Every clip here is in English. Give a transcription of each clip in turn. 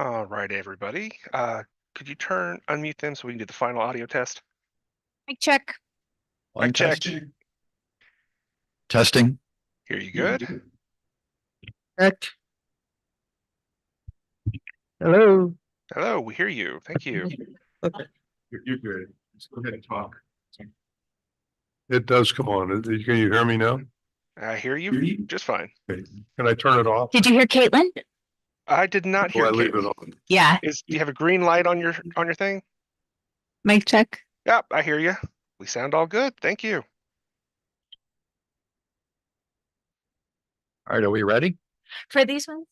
All right, everybody. Could you unmute them so we can do the final audio test? Mic check. Mic check. Testing. Hear you good? Check. Hello. Hello, we hear you. Thank you. Okay. You're good. Just go ahead and talk. It does come on. Can you hear me now? I hear you just fine. Okay. Can I turn it off? Did you hear Caitlin? I did not hear Or I leave Caitlin. it on? Yeah. Do you have a green light on your thing? Mic check. Yep, I hear you. We sound all good. Thank you. All right, are we ready? For these ones,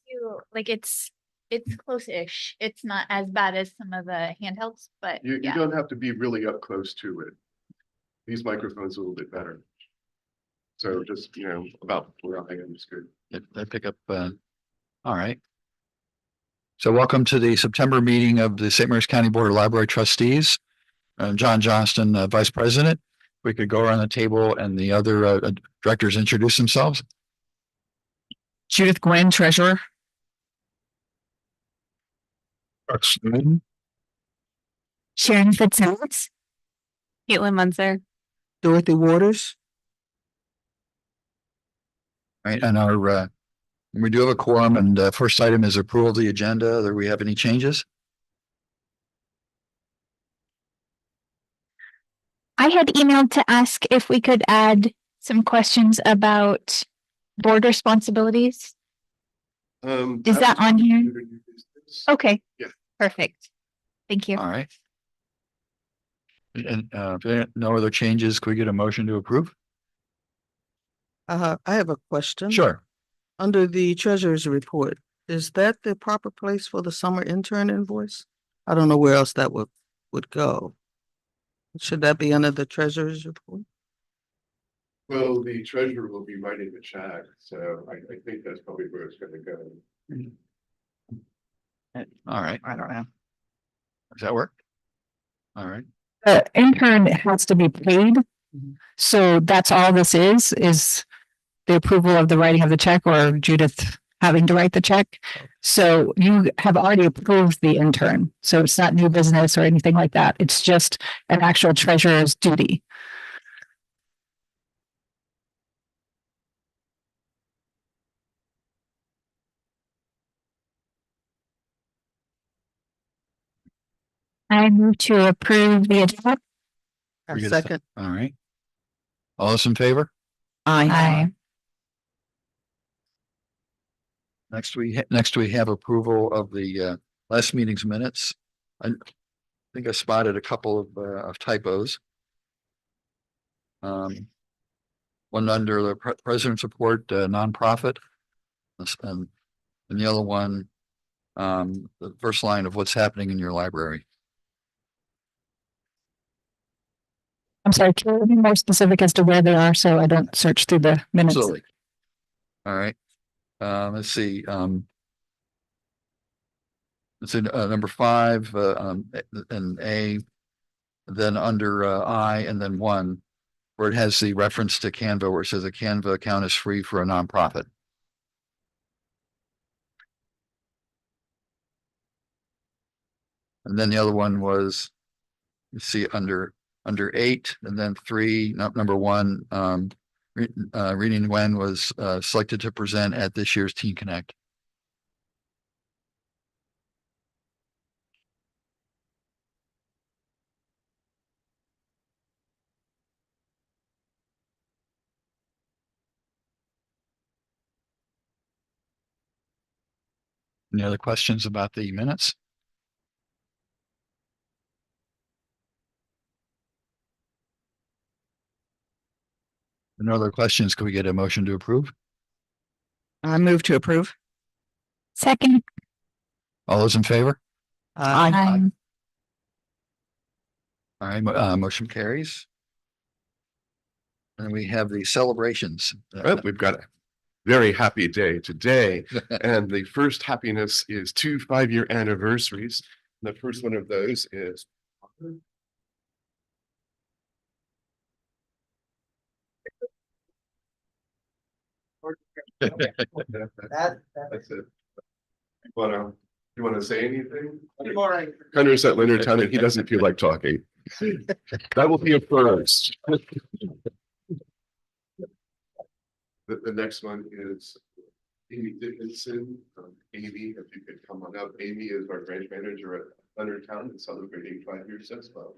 it's close-ish. It's not as bad as some of the handhelds, but You yeah. don't have to be really up close to it. These microphones are a little bit better. So just, about where I am is good. They pick up. All right. So welcome to the September meeting of the St. Mary's County Board of Library Trustees. John Johnston, Vice President. We could go around the table and the other directors introduce themselves. Judith Gwen, Treasurer. Sharon Fitzsimmons. Caitlin Munzer. Dorothy Waters. Right, and we do have a quorum, and first item is approval of the agenda. Do we have any changes? I had emailed to ask if we could add some questions about board responsibilities. Is that on here? Okay. Yeah. Perfect. Thank you. All right. And if there are no other changes, could we get a motion to approve? I have a question. Sure. Under the treasurer's report, is that the proper place for the summer intern invoice? I don't know where else that would go. Should that be under the treasurer's report? Well, the treasurer will be writing the check, so I think that's probably where it's gonna go. All right. I don't know. Does that work? All right. The intern has to be paid. So that's all this is the approval of the writing of the check or Judith having to write the check. So you have already approved the intern. So it's not new business or anything like that. It's just an actual treasurer's duty. I move to approve the agenda. We get a Second. All right. All those in favor? Aye. Next we have approval of the last meeting's minutes. I think I spotted a couple of typos. One under the president's report, nonprofit, and the other one, the first line of what's happening in your library. I'm sorry, can you be more specific as to where they are so I don't search through the minutes? Absolutely. All right. Let's see. It's in number 5 and A, then under I and then 1, where it has the reference to Canva, where it says a Canva account is free for a nonprofit. And then the other one was, you see under 8 and then 3, number 1, Reading Gwen was selected to present at this year's Teen Connect. Any other questions about the minutes? No other questions? Could we get a motion to approve? I move to approve. Second. All those in favor? Aye. All right, motion carries. And we have the celebrations. Well, we've got a very happy day today. And the first happiness is 2 5-year anniversaries. The first one of those is that's it. But You want to say anything? Hunter's at Leonardtown and he doesn't feel like talking. That will be a first. The next one is Amy Dickinson. Amy, if you could come on up. Amy is our branch manager at Leonardtown and celebrating 5 years as well.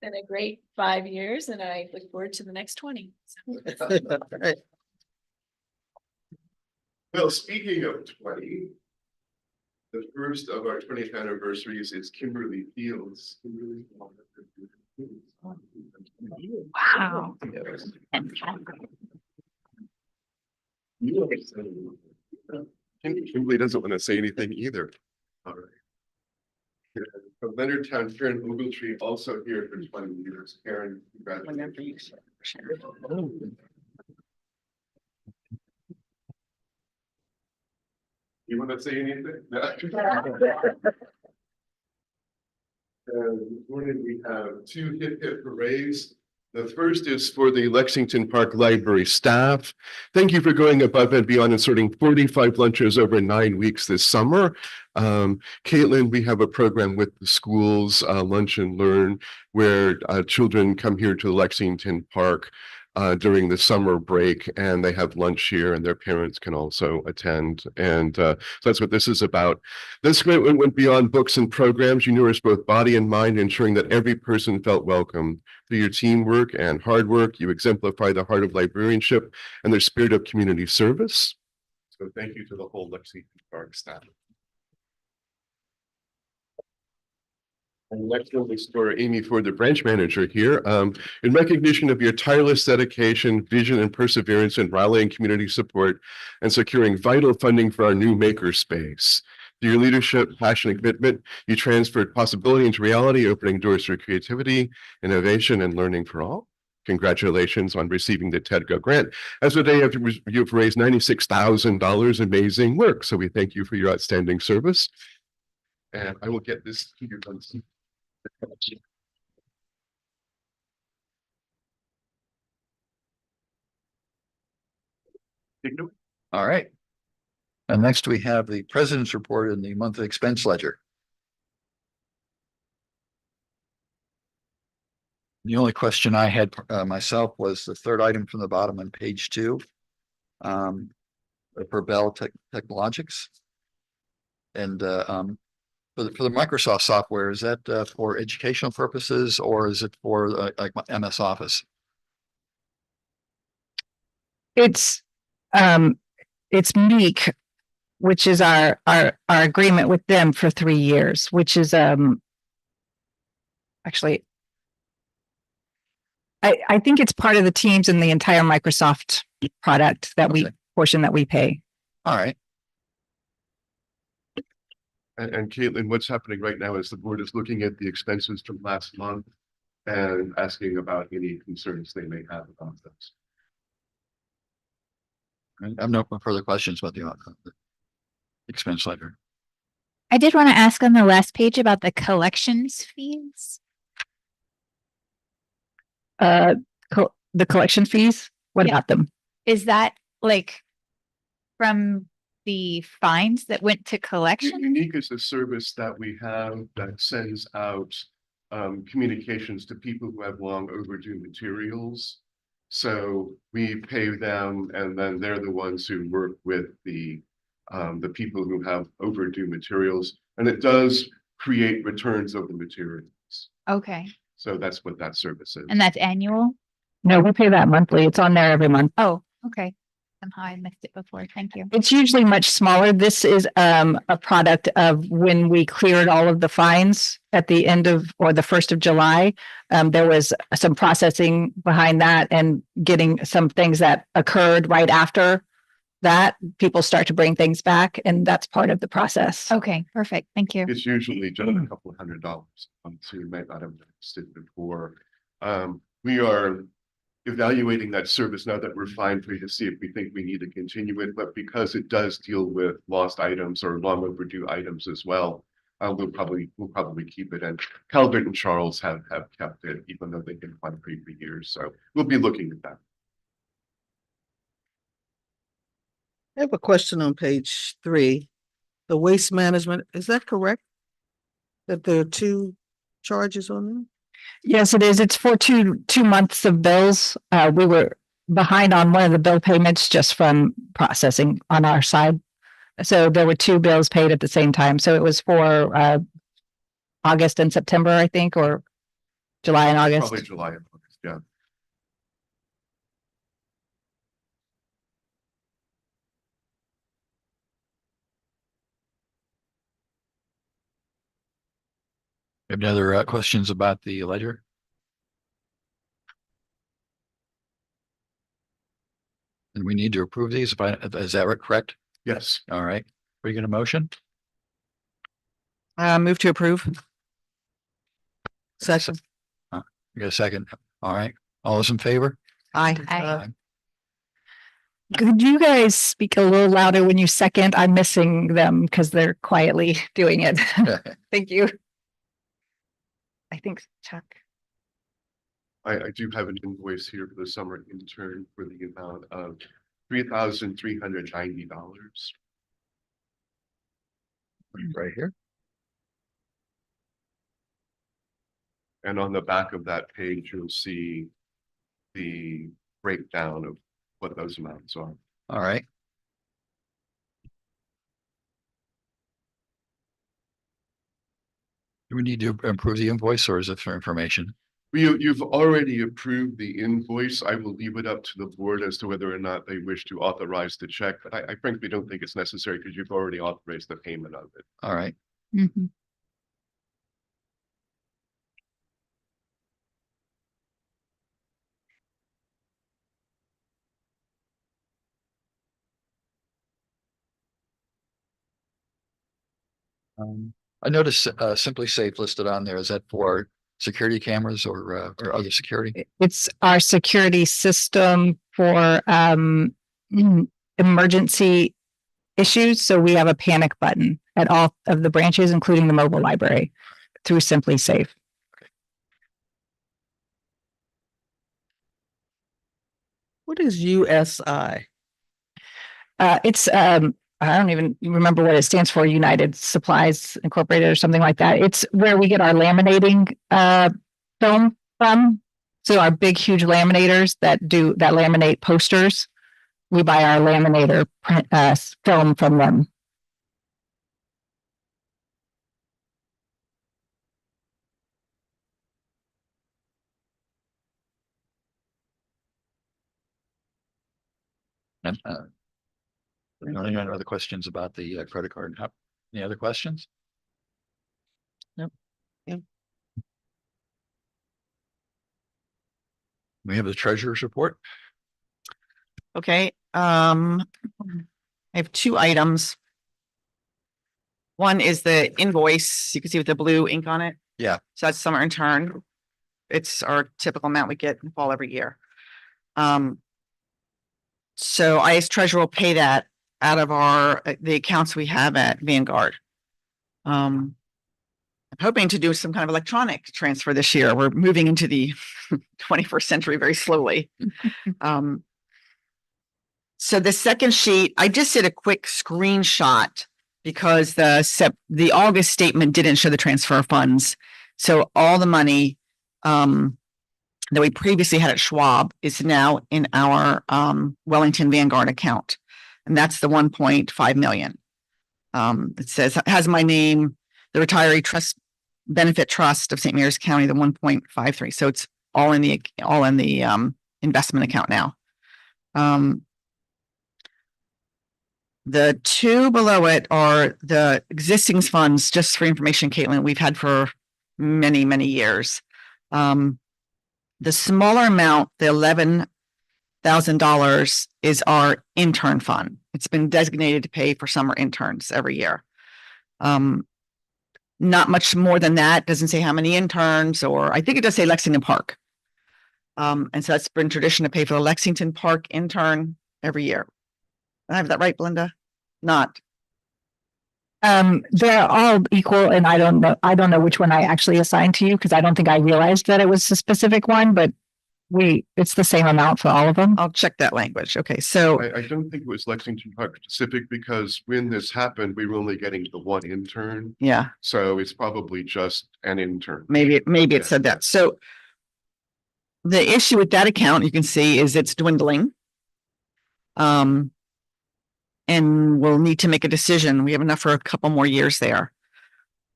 Been a great 5 years and I look forward to the next 20. Right. Well, speaking of 20, the first of our 20th anniversaries is Kimberly Fields. Kimberly. Wow. Kimberly doesn't want to say anything either. All right. From Leonardtown, Karen Ogletree also here for 20 years. Karen, congratulations. You want to say anything? This morning we have 2 hip hip hoorays. The first is for the Lexington Park Library staff. Thank you for going above and beyond and sorting 45 lunches over 9 weeks this summer. Caitlin, we have a program with the schools, Lunch and Learn, where children come here to Lexington Park during the summer break and they have lunch here and their parents can also attend. And so that's what this is about. This commitment went beyond books and programs. You nourish both body and mind, ensuring that every person felt welcome. Through your teamwork and hard work, you exemplify the heart of librarianship and the spirit of community service. So thank you to the whole Lexington Park staff. And next one is for Amy Ford, the branch manager here. In recognition of your tireless dedication, vision, and perseverance in rallying community support and securing vital funding for our new makerspace. Through your leadership, passion, and commitment, you transferred possibility into reality, opening doors for creativity, innovation, and learning for all. Congratulations on receiving the TEDGO grant. As of today, you've raised $96,000, amazing work. So we thank you for your outstanding service. And I will get this to you. All right. And next we have the president's report in the monthly expense ledger. The only question I had myself was the third item from the bottom on page 2. For Bell Technologics. And for the Microsoft software, is that for educational purposes or is it for like MS Office? It's Meek, which is our agreement with them for 3 years, which is actually I think it's part of the Teams and the entire Microsoft product that portion that we pay. All right. And Caitlin, what's happening right now is the board is looking at the expenses from last month and asking about any concerns they may have about this. I have no further questions about the expense ledger. I did want to ask on the last page about the collections fees. The collection fees, what Yeah. about them? Is that like from the fines that went to collection? Unique is a service that we have that sends out communications to people who have long overdue materials. So we pay them and then they're the ones who work with the people who have overdue materials. And it does create returns of the materials. Okay, So that's what that service is. and that's annual? No, we pay that monthly. It's on there every month. Oh, okay. Somehow I missed it before. Thank you. It's usually much smaller. This is a product of when we cleared all of the fines at the end of or the 1st of July. There was some processing behind that and getting some things that occurred right after that. People start to bring things back, and that's part of the process. Okay, perfect. Thank you. It's usually just a couple $100. So you might not have noticed it before. We are evaluating that service now that we're fine for you to see if we think we need to continue it, but because it does deal with lost items or long overdue items as well, we'll probably keep it. And Calvert and Charles have kept it, even though they've been free for years. So we'll be looking at that. I have a question on page 3. The waste management, is that correct? That there are 2 charges on there? Yes, it is. It's for two months of bills. We were behind on one of the bill payments just from processing on our side. So there were 2 bills paid at the same time. So it was for August and September, I think, or July and August. Probably July and August, yeah. Any other questions about the ledger? And we need to approve these, is that correct? Yes. All right, are you gonna motion? Move to approve. Second. You got a second? All right, all those in favor? Aye. Aye. Could you guys speak a little louder when you second? I'm missing them because they're quietly doing it. Thank you. I think Chuck. I do have an invoice here for the summer intern for the amount of $3,390. Right here. And on the back of that page, you'll see the breakdown of what those amounts are. All right. Do we need to approve the invoice or is it for information? You've already approved the invoice. I will leave it up to the board as to whether or not they wish to authorize the check, but I frankly don't think it's necessary because you've already authorized the payment of it. All right. Mhm. I noticed Simply Safe listed on there. Is that for security cameras or other security? It's our security system for emergency issues. So we have a panic button at all of the branches, including the mobile library through Simply Safe. What is USI? It's I don't even remember what it stands for, United Supplies Incorporated or something like that. It's where we get our laminating film from. So our big, huge laminators that laminate posters, we buy our laminator print film from them. And any other questions about the credit card? Any other questions? Nope. Yep. We have the treasurer's report. Okay, I have 2 items. One is the invoice. You can see with the blue ink on it. Yeah. So that's summer intern. It's our typical amount we get in the fall every year. So I as treasurer will pay that out of the accounts we have at Vanguard. I'm hoping to do some kind of electronic transfer this year. We're moving into the 21st century very slowly. So the second sheet, I just did a quick screenshot because the August statement didn't show the transfer of funds. So all the money that we previously had at Schwab is now in our Wellington Vanguard account. And that's the 1.5 million. It says, has my name, the retiree trust benefit trust of St. Mary's County, the 1.53. So it's all in the investment account now. The 2 below it are the existing funds, just for information, Caitlin, we've had for many, many years. The smaller amount, the $11,000 is our intern fund. It's been designated to pay for summer interns every year. Not much more than that. Doesn't say how many interns, or I think it does say Lexington Park. And so that's been tradition to pay for the Lexington Park intern every year. I have that right, Belinda? Not. They're all equal and I don't know which one I actually assigned to you because I don't think I realized that it was a specific one, but it's the same amount for all of them. I'll check that language. Okay, so, I don't think it was Lexington Park specific because when this happened, we were only getting the one intern. yeah, So it's probably just an intern. maybe it Yeah. said that. So the issue with that account, you can see, is it's dwindling. And we'll need to make a decision. We have enough for a couple more years there.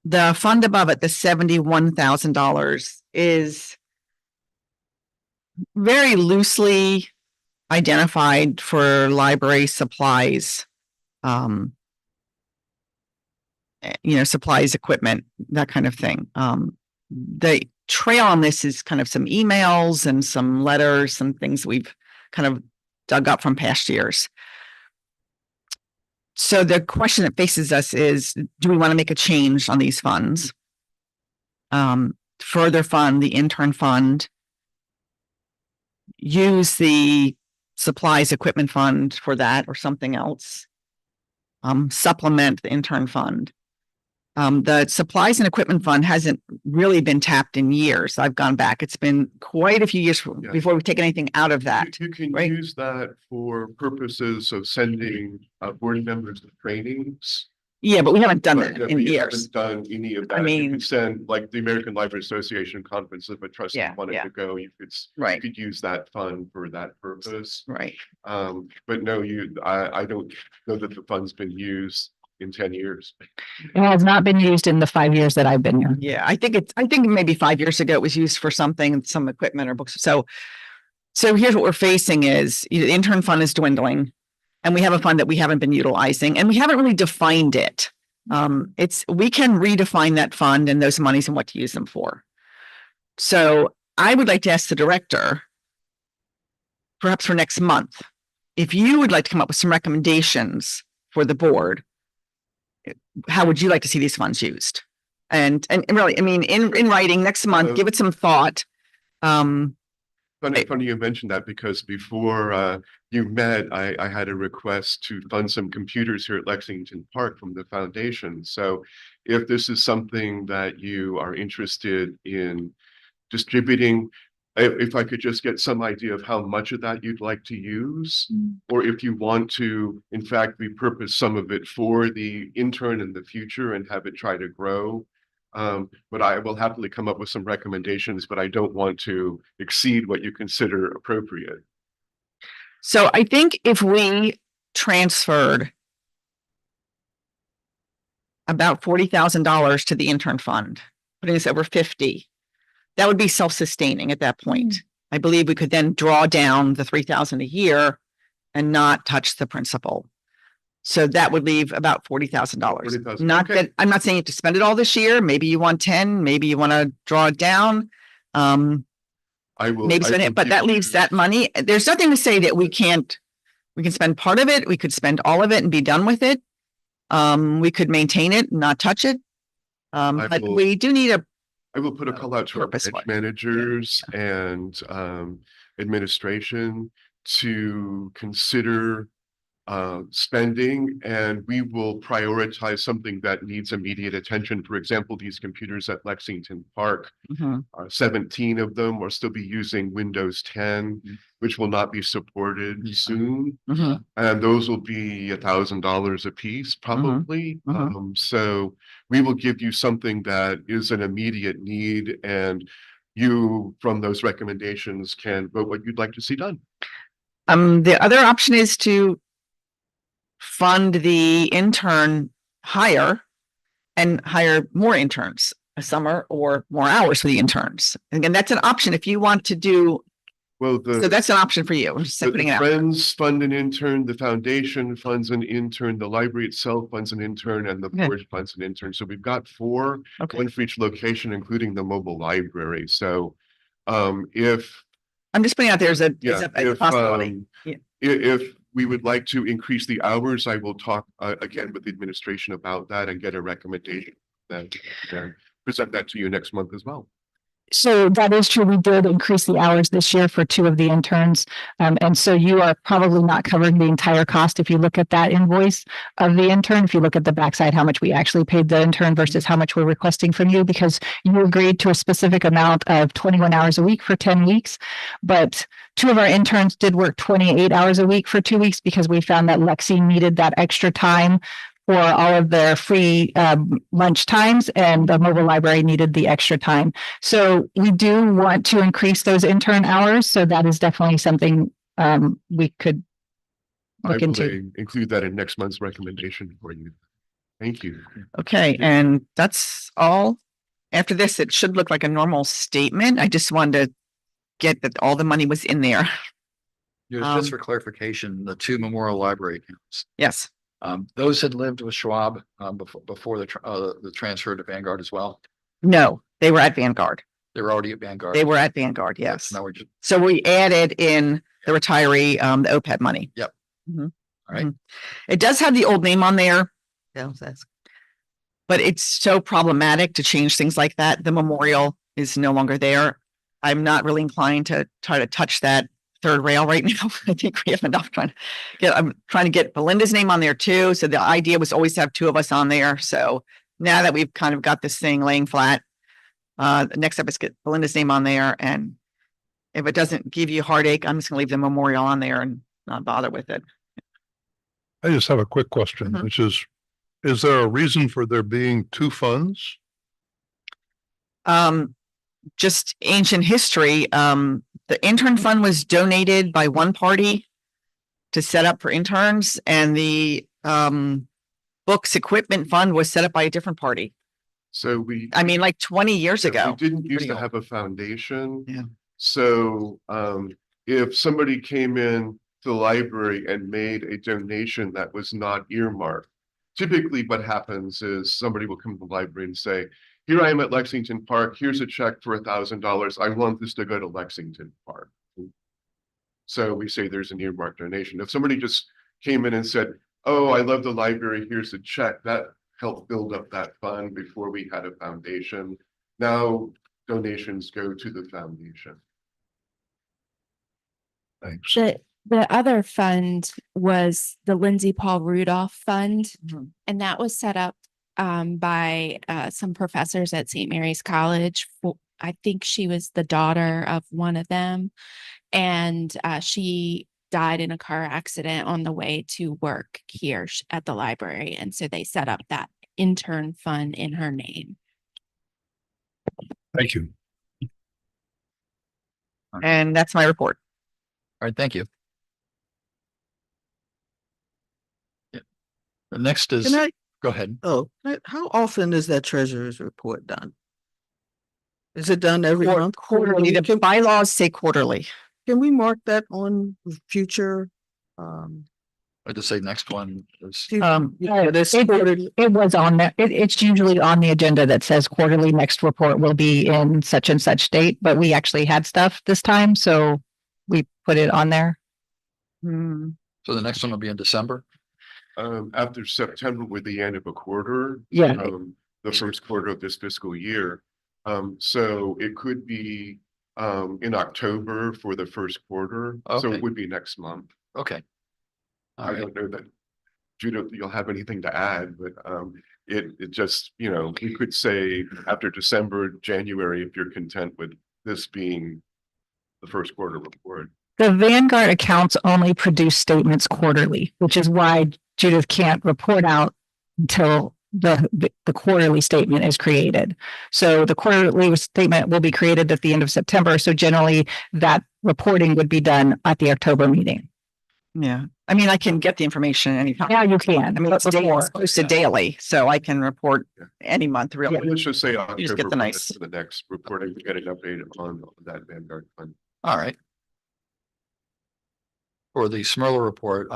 The fund above it, the $71,000, is very loosely identified for library supplies. Supplies, equipment, that kind of thing. The trail on this is kind of some emails and some letters, some things we've kind of dug up from past years. So the question that faces us is, do we want to make a change on these funds? Further fund the intern fund, use the supplies equipment fund for that or something else, supplement the intern fund. The supplies and equipment fund hasn't really been tapped in years. I've gone back. It's been quite a few years before we've taken anything out of that. You can right? use that for purposes of sending board members to trainings. Yeah, but we haven't done But that in we years. haven't done any of that. I You mean- could send, like, the American Library Association conference, if a trustee Yeah, wanted yeah. to go, you Right, could use that fund for that purpose. right. But no, I don't know that the fund's been used in 10 years. It has not been used in the 5 years that I've been here. Yeah, I think maybe 5 years ago it was used for something, some equipment or books. So here's what we're facing is the intern fund is dwindling and we have a fund that we haven't been utilizing and we haven't really defined it. We can redefine that fund and those monies and what to use them for. So I would like to ask the director, perhaps for next month, if you would like to come up with some recommendations for the board, how would you like to see these funds used? And really, I mean, in writing next month, give it some thought. Funny you mentioned that because before you met, I had a request to fund some computers here at Lexington Park from the foundation. So if this is something that you are interested in distributing, if I could just get some idea of how much of that you'd like to use, or if you want to, in fact, repurpose some of it for the intern in the future and have it try to grow. But I will happily come up with some recommendations, but I don't want to exceed what you consider appropriate. So I think if we transferred about $40,000 to the intern fund, putting us over 50, that would be self-sustaining at that point. I believe we could then draw down the 3,000 a year and not touch the principal. So that would leave about $40,000. $40,000, Not okay. that, I'm not saying you have to spend it all this year. Maybe you want 10, maybe you want to draw it down. I will. Maybe spend it, but that leaves that money. There's nothing to say that we can spend part of it. We could spend all of it and be done with it. We could maintain it, and not touch it. But we do need I will put a call out to our purpose branch one. managers and administration to consider spending, and we will prioritize something that needs immediate attention. For example, these computers at Lexington Park, 17 of them will still be using Windows 10, which will not be supported soon. And those will be $1,000 a piece, probably. So we will give you something that is an immediate need, and you, from those recommendations, can vote what you'd like to see done. The other option is to fund the intern hire and hire more interns a summer or more hours for the interns. And again, that's an option if you want to do. Well, So that's an option for you. I'm just putting it the out. Friends fund an intern, the foundation funds an intern, the library itself funds an intern, and the Okay. board funds an intern. So we've got 4, Okay. one for each location, including the mobile library. So if I'm just putting out there as a if possibility. Yeah. if we would like to increase the hours, I will talk again with the administration about that and get a recommendation. Then present that to you next month as well. So that is true. We did increase the hours this year for 2 of the interns. And so you are probably not covering the entire cost. If you look at that invoice of the intern, if you look at the backside, how much we actually paid the intern versus how much we're requesting from you, because you agreed to a specific amount of 21 hours a week for 10 weeks. But 2 of our interns did work 28 hours a week for 2 weeks because we found that Lexi needed that extra time for all of their free lunch times, and the mobile library needed the extra time. So we do want to increase those intern hours. So that is definitely something we could I look will into. include that in next month's recommendation for you. Thank you. Okay, and that's all. After this, it should look like a normal statement. I just wanted to get that all the money was in there. Just for clarification, the 2 Memorial Library accounts, Yes. those had lived with Schwab before the transfer to Vanguard as well. No, they were at Vanguard. They were already at Vanguard. They were at Vanguard, yes. Now we're just, So we added in the retiree, the OPEB money. all right. Mhm. It does have the old name on there, Yeah, I was asking. but it's so problematic to change things like that. The memorial is no longer there. I'm not really inclined to try to touch that 3rd rail right now. I think we have enough I'm trying to get Belinda's name on there too. So the idea was always to have 2 of us on there. So now that we've kind of got this thing laying flat, the next step is get Belinda's name on there. And if it doesn't give you heartache, I'm just gonna leave the memorial on there and not bother with it. I just have a quick question, Mhm. which is there a reason for there being 2 funds? Just ancient history. The intern fund was donated by one party to set up for interns, and the books equipment fund was set up by a different party. So we. I mean, like 20 years Yeah, ago. We didn't used Pretty to old. have a foundation. Yeah. So if somebody came in to the library and made a donation that was not earmarked, typically what happens is somebody will come to the library and say, here I am at Lexington Park, here's a check for $1,000. I want this to go to Lexington Park. So we say there's an earmarked donation. If somebody just came in and said, oh, I love the library, here's a check, that helped build up that fund before we had a foundation. Now donations go to the foundation. Thanks. The other fund was the Lindsay Paul Rudolph Fund, Mhm. and that was set up by some professors at St. Mary's College. I think she was the daughter of one of them, and she died in a car accident on the way to work here at the library, and so they set up that intern fund in her name. Thank you. And that's my report. All right, thank you. Yeah. The next is, Can I, go ahead. how often is that treasurer's report done? Is it done every month? Quarterly, the Can bylaws say quarterly. we mark that on future? I'd just say next one is, Yeah, this It quarterly. it was on there. It's usually on the agenda that says quarterly next report will be in such and such date, but we actually had stuff this time, so we put it on there. Hmm. so the next one will be in December. After September with the end of a quarter. Yeah. The first quarter of this fiscal year. So it could be in October for the first quarter. So Okay. it would be next month. Okay. All I right. don't know that Judith, you'll have anything to add, but it just, we could say after December, January, if you're content with this being the first quarter report. The Vanguard accounts only produce statements quarterly, which is why Judith can't report out until the quarterly statement is created. So the quarterly statement will be created at the end of September. So generally that reporting would be done at the October meeting. Yeah, I mean, I can get the information anytime. Yeah, you can. I mean, it's posted daily, so I can report any month, really. Let's just say You just get October the for nice. the next reporting, to get an update on that Vanguard fund. All right. For the Smurler report,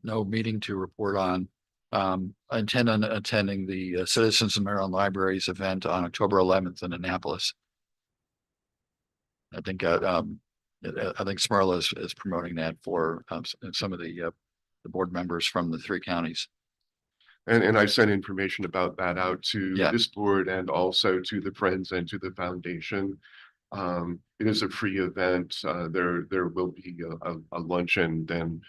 no meeting to report on. I intend on attending the Citizens of Maryland Libraries event on October 11th in Annapolis. I think Smurla is promoting that for some of the board members from the 3 counties. And I sent information about that out to Yeah. this board and also to the Friends and to the foundation. It is a free event. There will be a luncheon and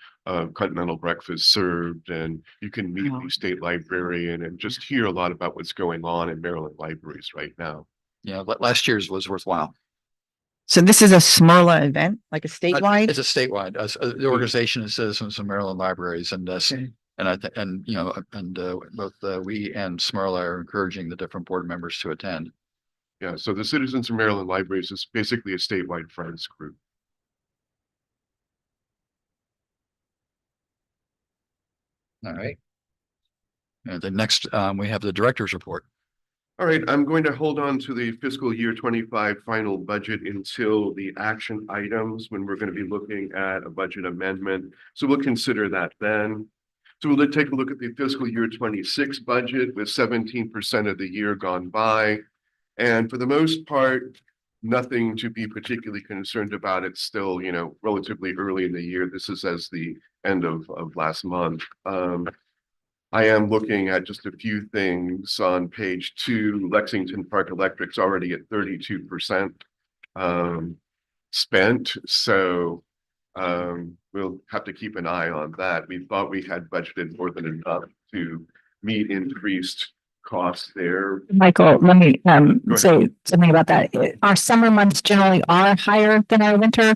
continental breakfast served, and you can meet Wow. the state librarian and just hear a lot about what's going on in Maryland libraries right now. Yeah, last year's was worthwhile. So this is a SMERLA event, like a statewide? It's a statewide, the organization is Citizens of Maryland Libraries, and Okay. and I think, and you know, and both we and SMERLA are encouraging the different board members to attend. Yeah, so the Citizens of Maryland Libraries is basically a statewide Friends group. All right. And the next, we have the director's report. All right, I'm going to hold on to the fiscal year 25 final budget until the action items when we're going to be looking at a budget amendment. So we'll consider that then. So we'll take a look at the fiscal year 26 budget with 17% of the year gone by. And for the most part, nothing to be particularly concerned about. It's still, you know, relatively early in the year. This is as the end of last month. I am looking at just a few things on page 2. Lexington Park Electric's already at 32% spent. So we'll have to keep an eye on that. We thought we had budgeted more than enough to meet increased costs there. Michael, let me ahead. say something about that. Our summer months generally are higher than our winter,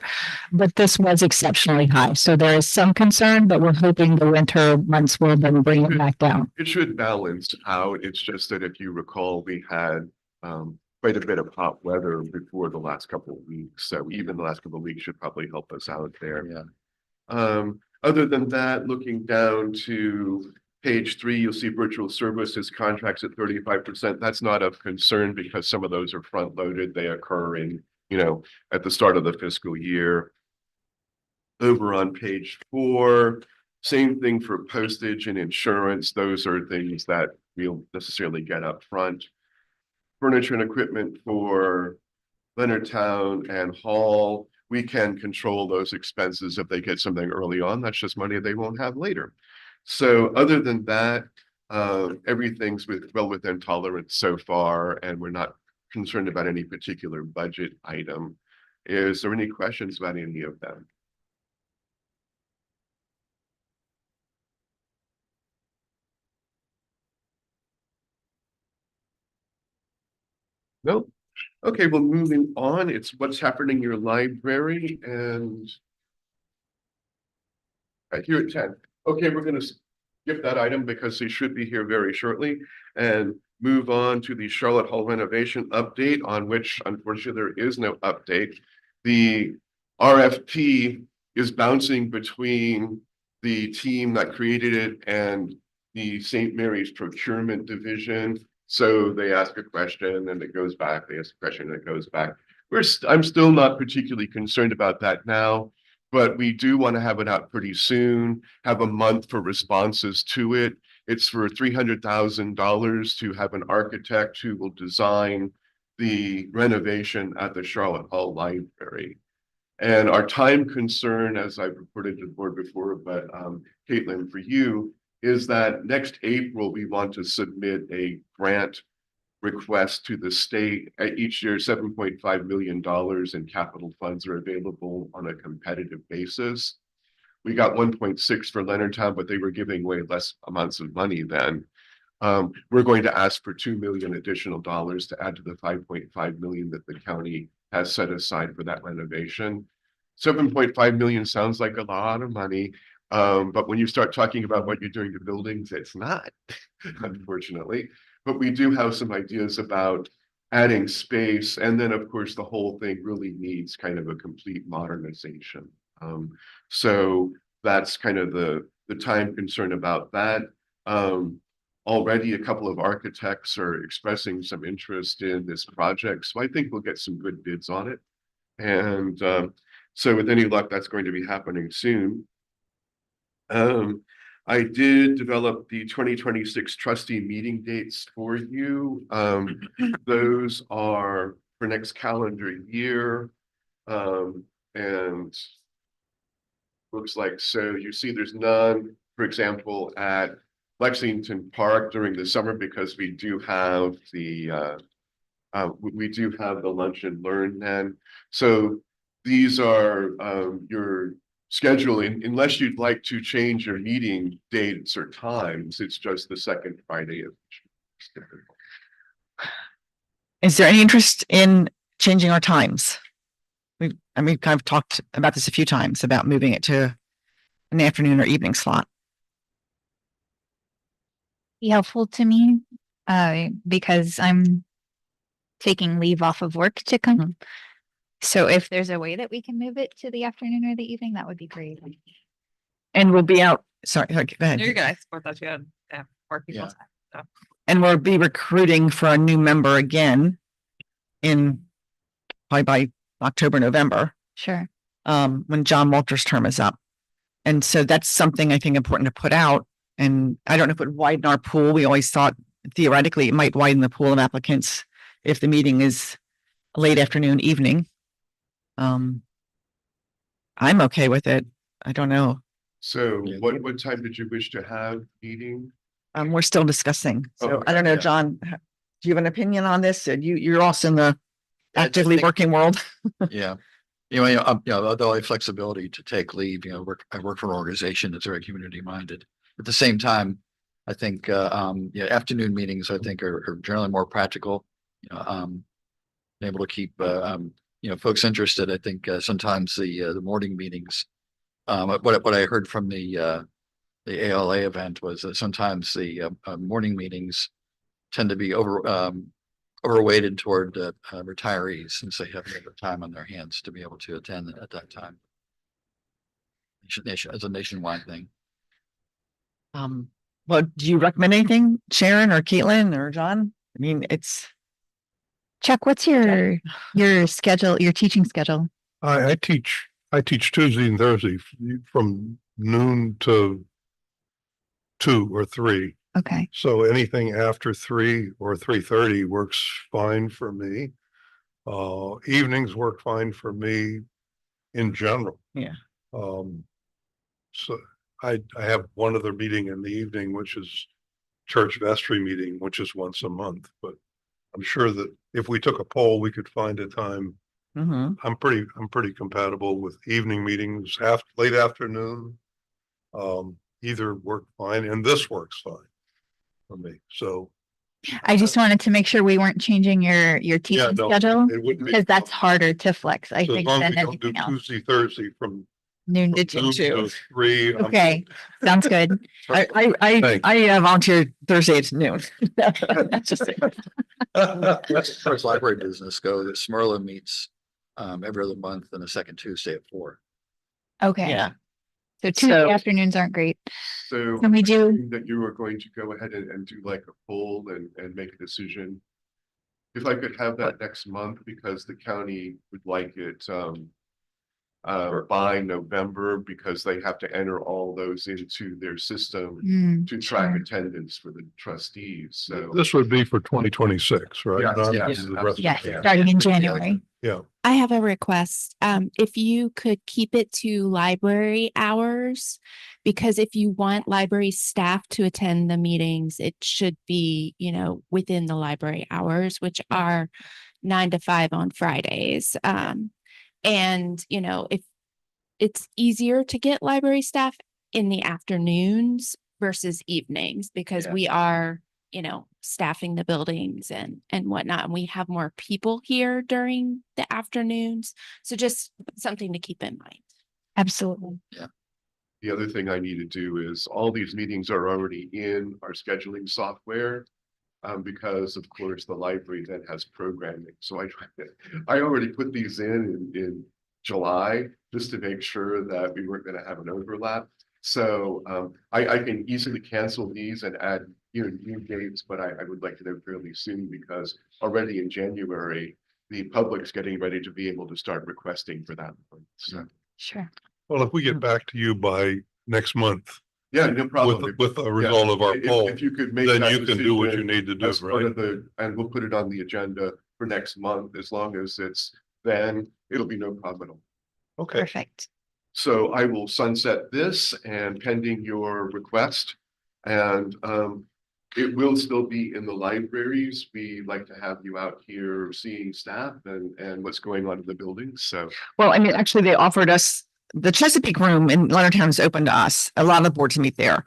but this was exceptionally high. So there is some concern, but we're hoping the winter months will then bring it back down. It should balance out. It's just that if you recall, we had quite a bit of hot weather before the last couple of weeks. So even the last couple of weeks should probably help us out there. Yeah. Other than that, looking down to page 3, you'll see virtual services contracts at 35%. That's not of concern because some of those are front loaded. They occur in, you know, at the start of the fiscal year. Over on page 4, same thing for postage and insurance. Those are things that we'll necessarily get up front. Furniture and equipment for Leonardtown and Hall, we can control those expenses if they get something early on. That's just money they won't have later. So other than that, everything's well within tolerance so far, and we're not concerned about any particular budget item. Is there any questions about any of them? Nope. Okay, well, moving on, it's what's happening in your library and right here at 10. Okay, we're going to skip that item because they should be here very shortly and move on to the Charlotte Hall renovation update, on which unfortunately there is no update. The RFP is bouncing between the team that created it and the St. Mary's procurement division. So they ask a question and it goes back. They ask a question and it goes back. I'm still not particularly concerned about that now, but we do want to have it out pretty soon, have a month for responses to it. It's for $300,000 to have an architect who will design the renovation at the Charlotte Hall Library. And our time concern, as I've reported to the board before, but Caitlin, for you, is that next April, we want to submit a grant request to the state. Each year, $7.5 million in capital funds are available on a competitive basis. We got 1.6 for Leonardtown, but they were giving away less amounts of money then. We're going to ask for $2 million additional dollars to add to the $5.5 million that the county has set aside for that renovation. 7.5 million sounds like a lot of money. But when you start talking about what you're doing to buildings, it's not, unfortunately. But we do have some ideas about adding space. And then, of course, the whole thing really needs kind of a complete modernization. So that's kind of the time concern about that. Already a couple of architects are expressing some interest in this project. So I think we'll get some good bids on it. And so with any luck, that's going to be happening soon. I did develop the 2026 trustee meeting dates for you. Those are for next calendar year. And looks like, so you see there's none, for example, at Lexington Park during the summer because we do have we do have the lunch and learn then. So these are your scheduling, unless you'd like to change your meeting dates or times, it's just the second Friday of each month. Is there any interest in changing our times? We've kind of talked about this a few times about moving it to an afternoon or evening slot. Be helpful to me, because I'm taking leave off of work to come. So if there's a way that we can move it to the afternoon or the evening, that would be great. And we'll be out, sorry, go ahead. You're gonna support that, yeah, work Yeah. people's time. And we'll be recruiting for a new member again in probably by October, November, Sure. when John Walter's term is up. And so that's something I think important to put out. And I don't know if it would widen our pool. We always thought theoretically it might widen the pool of applicants if the meeting is late afternoon, evening. I'm okay with it. I don't know. So Yeah. what time did you wish to have meeting? We're still discussing. So Okay, I don't know, yeah. John, do you have an opinion on this? You're also in the I just actively think- working world. Yeah. Although I have flexibility to take leave, I work for an organization that's very community minded. At the same time, I think, afternoon meetings, I think are generally more practical. Able to keep, folks interested. I think, sometimes the morning meetings, what I heard from the ALA event was that sometimes the, morning meetings tend to be overweighted toward retirees since they have more time on their hands to be able to attend at that time. As a nationwide thing. Well, do you recommend anything, Sharon or Caitlin or John? I mean, it's, Chuck, what's your schedule, your teaching schedule? I teach Tuesday and Thursday from noon to 2 or 3. Okay. So anything after 3 or 3:30 works fine for me. Evenings work fine for me in general. Yeah. So I have one other meeting in the evening, which is church vestry meeting, which is once a month, but I'm sure that if we took a poll, we could find a time. mhm. I'm pretty compatible with evening meetings, late afternoon. Either work fine, and this works fine for me. So I just wanted to make sure we weren't changing your teaching no, schedule, it wouldn't be. because that's harder to flex, I So as think, long as than we don't do anything else. Tuesday, Thursday from Noon to noon two. to 3. I'm Okay, sounds good. Thanks. I volunteered Thursday at noon. That's just it. As far as library business go, the Smyrna meets every other month and the second Tuesday at 4. Okay. Yeah. So Tuesday So- afternoons aren't great. So Can we do, that you are going to go ahead and do like a poll and make a decision. If I could have that next month, because the county would like it by November, because they have to enter all those into their system to track sure. attendance for the trustees. So This would be for 2026, right? Yes, Not yes, the rest of the Yes, year. starting in January. Yeah. I have a request. If you could keep it to library hours, because if you want library staff to attend the meetings, it should be, within the library hours, which are 9 to 5 on Fridays. And, if it's easier to get library staff in the afternoons versus evenings, because we are, staffing the buildings and whatnot, and we have more people here during the afternoons. So just something to keep in mind. Absolutely. the other thing I need to do is all these meetings are already in our scheduling software. Because of course the library then has programming. So I already put these in July just to make sure that we weren't going to have an overlap. So I can easily cancel these and add new dates, but I would like to know fairly soon, because already in January, the public's getting ready to be able to start requesting for that. So Sure. Well, if we get back to you by next month yeah, no problem. with a result of our If- poll, If you could make then that you can do what you decision need to do, as part right? of and we'll put it on the agenda for next month, as long as it's then, it'll be no problem at all. Okay, Perfect. So I will sunset this, and pending your request, And it will still be in the libraries. We like to have you out here seeing staff and what's going on in the buildings. So Well, I mean, actually, they offered us, the Chesapeake Room in Leonardtown is open to us. A lot of the boards meet there.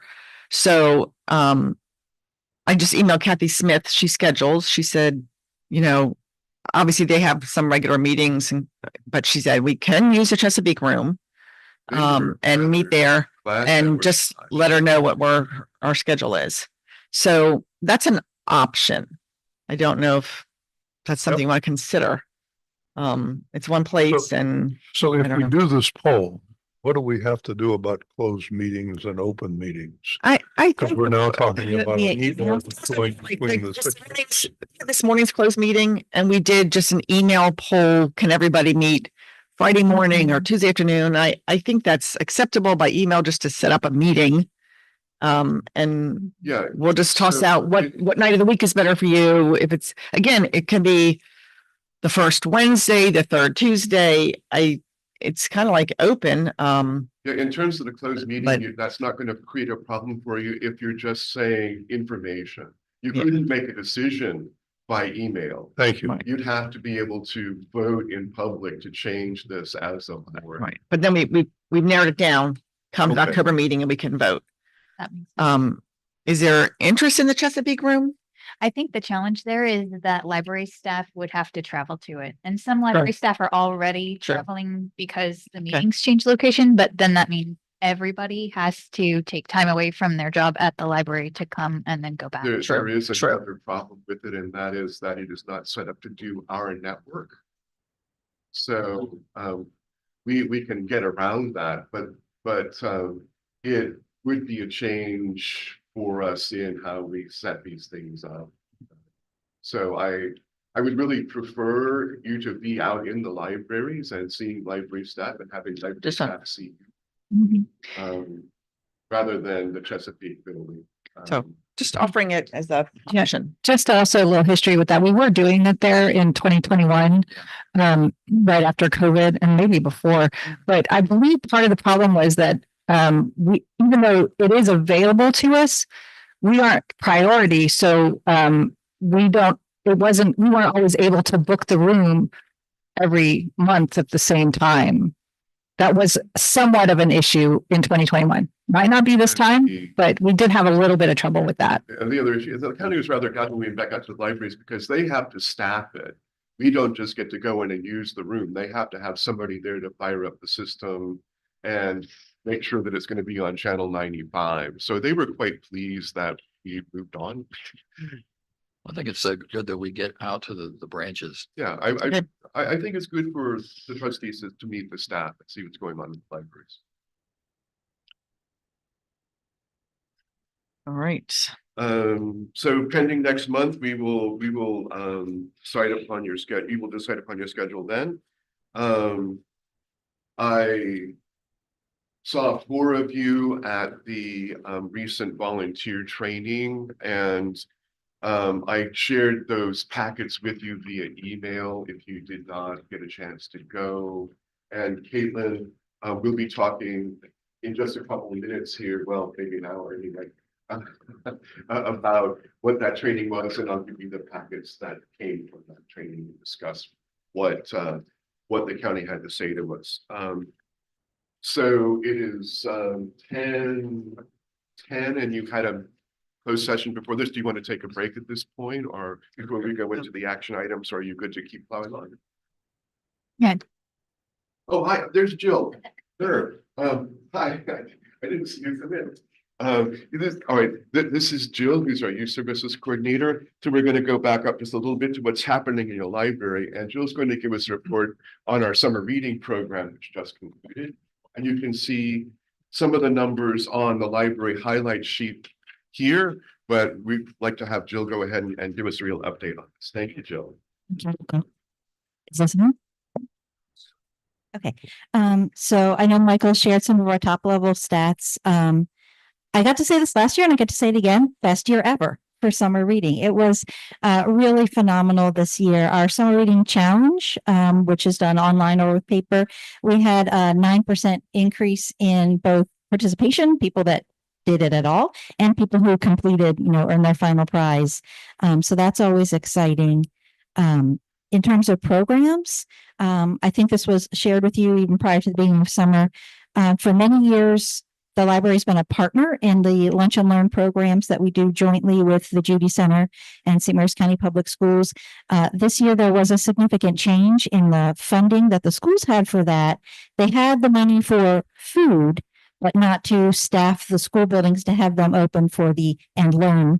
So I just emailed Kathy Smith. She schedules. She said, you know, obviously they have some regular meetings, but she said we can use the Chesapeake Room and meet there and just let her know what our schedule is. So that's an option. I don't know if that's something you want to consider. It's one place and So I if don't we know. do this poll, what do we have to do about closed meetings and open meetings? I Because think we're now talking the- about the- an email going like between this morning's closed meeting, and we did just an email poll. Can everybody meet Friday morning or Tuesday afternoon? I think that's acceptable by email just to set up a meeting. And yeah, we'll just toss So out what night of the week is better for you. If it's, again, it can be the first Wednesday, the third Tuesday. It's kind of like open. yeah, in terms of the closed meeting, But- that's not going to create a problem for you if you're just saying information. You Yeah. couldn't make a decision by email. Thank you. Right. You'd have to be able to vote in public to change this as a board. Right. But then we've narrowed it down. Come to the Okay. October meeting and we can vote. That makes sense. Is there interest in the Chesapeake Room? I think the challenge there is that library staff would have to travel to it. And some library staff are already Sure. traveling because the meetings change location, but then that means everybody has to take time away from their job at the library to come and then go back. There is true. another problem with it, and that is that it is not set up to do our network. So we can get around that, but it would be a change for us in how we set these things up. So I would really prefer you to be out in the libraries and seeing library staff and having library Just a- staff see Mhm. you, rather than the Chesapeake building. So- Just offering it as a Yeah. option. Just also a little history with that. We were doing it there in 2021, right after COVID and maybe before. But I believe part of the problem was that even though it is available to us, we aren't priority. So we weren't always able to book the room every month at the same time. That was somewhat of an issue in 2021. Might not be this time, but we did have a little bit of trouble with that. And the other issue is the county was rather glad when we went back out to the libraries because they have to staff it. We don't just get to go in and use the room. They have to have somebody there to fire up the system and make sure that it's going to be on channel 95. So they were quite pleased that we moved on. I think it's so good that we get out to the branches. Yeah, Okay. I think it's good for the trustees to meet the staff and see what's going on in the libraries. All right. So pending next month, we will decide upon your schedule. You will decide upon your schedule then. I saw 4 of you at the recent volunteer training, and I shared those packets with you via email if you did not get a chance to go. And Caitlin, we'll be talking in just a couple of minutes here, well, maybe an hour anyway, about what that training was, and I'll give you the packets that came from that training to discuss what the county had to say to us. So it is 10:10, and you've had a closed session before this. Do you want to take a break at this point, or before we go into the action items, are you good to keep plowing on? Yeah. Oh, hi, there's Jill. Sure. Hi, I didn't see you come in. All right, this is Jill, who's our youth services coordinator. So we're going to go back up just a little bit to what's happening in your library, and Jill's going to give us a report on our summer reading program, which just concluded. And you can see some of the numbers on the library highlight sheet here, but we'd like to have Jill go ahead and give us a real update on this. Thank you, Jill. Is this on? Okay, so I know Michael shared some of our top level stats. I got to say this last year and I get to say it again, best year ever for summer reading. It was really phenomenal this year. Our summer reading challenge, which is done online or with paper, we had a 9% increase in both participation, people that did it at all, and people who completed, earned their final prize. So that's always exciting. In terms of programs, I think this was shared with you even prior to the beginning of summer. For many years, the library's been a partner in the Lunch and Learn programs that we do jointly with the Judy Center and St. Mary's County Public Schools. This year, there was a significant change in the funding that the schools had for that. They had the money for food, but not to staff the school buildings to have them open for the and learn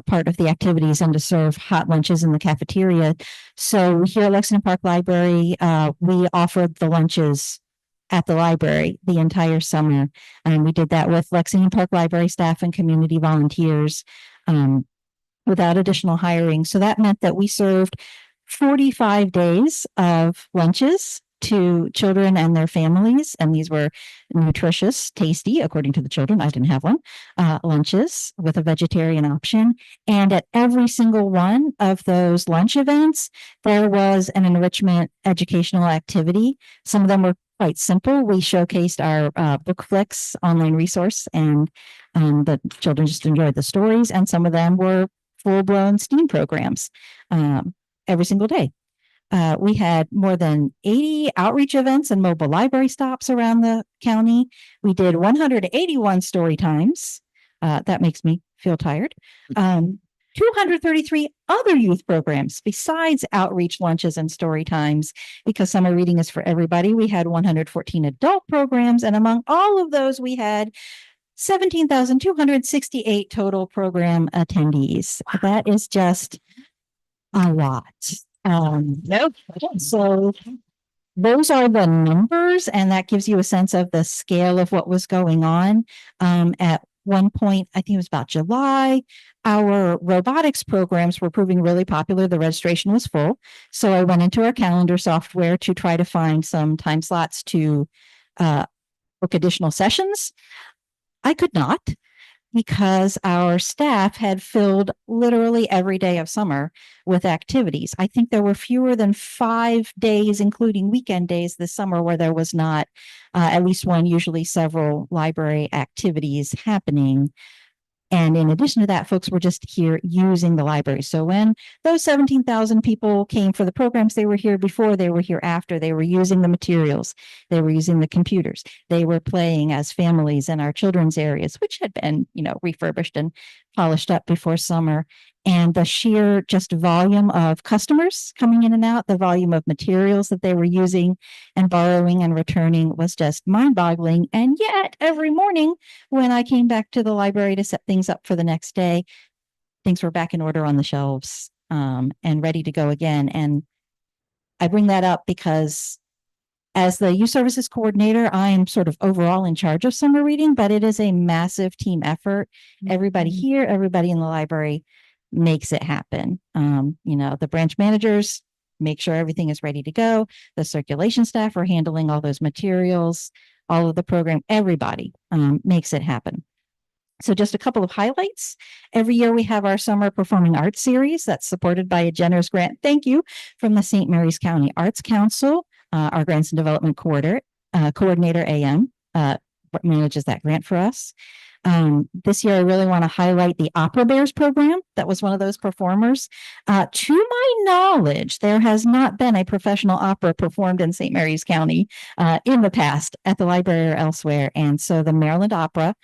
part of the activities and to serve hot lunches in the cafeteria. So here at Lexington Park Library, we offered the lunches at the library the entire summer. And we did that with Lexington Park Library staff and community volunteers without additional hiring. So that meant that we served 45 days of lunches to children and their families. And these were nutritious, tasty, according to the children. I didn't have one, lunches with a vegetarian option. And at every single one of those lunch events, there was an enrichment educational activity. Some of them were quite simple. We showcased our BookFlix online resource, and the children just enjoyed the stories. And some of them were full-blown STEAM programs every single day. We had more than 80 outreach events and mobile library stops around the county. We did 181 story times. That makes me feel tired. 233 other youth programs besides outreach lunches and story times, because summer reading is for everybody. We had 114 adult programs, and among all of those, we had 17,268 total program attendees. That is just a lot. So those are the numbers, and that gives you a sense of the scale of what was going on. At one point, I think it was about July, our robotics programs were proving really popular. The registration was full. So I went into our calendar software to try to find some time slots to book additional sessions. I could not, because our staff had filled literally every day of summer with activities. I think there were fewer than 5 days, including weekend days this summer, where there was not at least one, usually several library activities happening. And in addition to that, folks were just here using the library. So when those 17,000 people came for the programs, they were here before, they were here after, they were using the materials, they were using the computers, they were playing as families in our children's areas, which had been, refurbished and polished up before summer. And the sheer just volume of customers coming in and out, the volume of materials that they were using and borrowing and returning was just mind-boggling. And yet every morning when I came back to the library to set things up for the next day, things were back in order on the shelves and ready to go again. And I bring that up because as the youth services coordinator, I am sort of overall in charge of summer reading, but it is a massive team effort. Everybody here, everybody in the library makes it happen. The branch managers make sure everything is ready to go. The circulation staff are handling all those materials, all of the program, everybody makes it happen. So just a couple of highlights. Every year we have our summer performing arts series that's supported by a generous grant. Thank you from the St. Mary's County Arts Council. Our grants and development coordinator AM manages that grant for us. This year, I really want to highlight the Opera Bears program. That was one of those performers. To my knowledge, there has not been a professional opera performed in St. Mary's County in the past at the library or elsewhere. And so the Maryland Opera,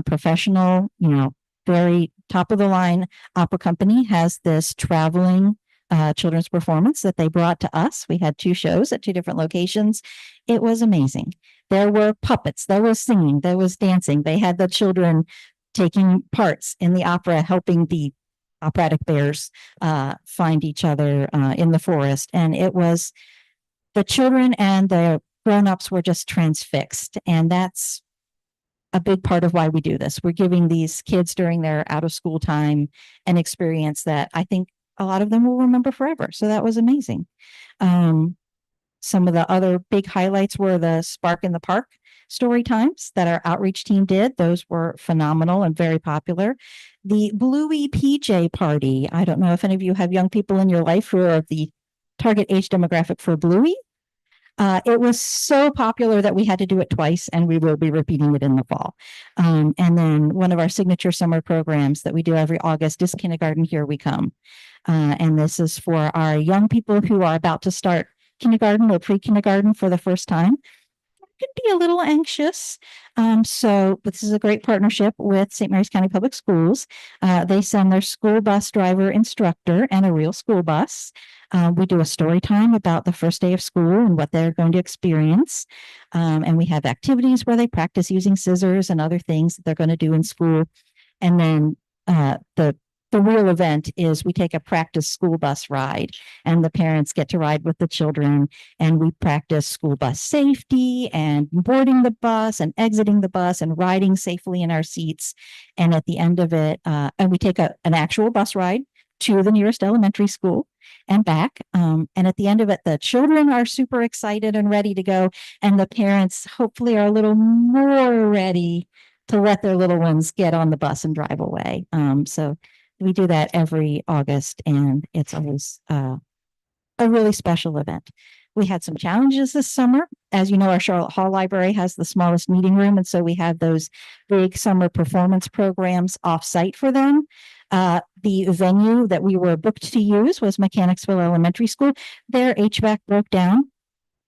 professional, very top of the line opera company, has this traveling children's performance that they brought to us. We had 2 shows at 2 different locations. It was amazing. There were puppets, there was singing, there was dancing. They had the children taking parts in the opera, helping the operatic bears find each other in the forest. And it was, the children and the grown-ups were just transfixed. And that's a big part of why we do this. We're giving these kids during their out of school time an experience that I think a lot of them will remember forever. So that was amazing. Some of the other big highlights were the Spark in the Park story times that our outreach team did. Those were phenomenal and very popular. The Bluey PJ party. I don't know if any of you have young people in your life who are of the target age demographic for Bluey. It was so popular that we had to do it twice, and we will be repeating it in the fall. And then one of our signature summer programs that we do every August is Kindergarten Here We Come. And this is for our young people who are about to start kindergarten or pre-kindergarten for the first time. Could be a little anxious. So this is a great partnership with St. Mary's County Public Schools. They send their school bus driver instructor and a real school bus. We do a story time about the first day of school and what they're going to experience. And we have activities where they practice using scissors and other things that they're going to do in school. And then the real event is we take a practice school bus ride, and the parents get to ride with the children, and we practice school bus safety and boarding the bus and exiting the bus and riding safely in our seats. And at the end of it, and we take an actual bus ride to the nearest elementary school and back. And at the end of it, the children are super excited and ready to go, and the parents hopefully are a little more ready to let their little ones get on the bus and drive away. So we do that every August, and it's always a really special event. We had some challenges this summer. As you know, our Charlotte Hall Library has the smallest meeting room, and so we had those big summer performance programs off-site for them. The venue that we were booked to use was Mechanicsville Elementary School. Their HVAC broke down.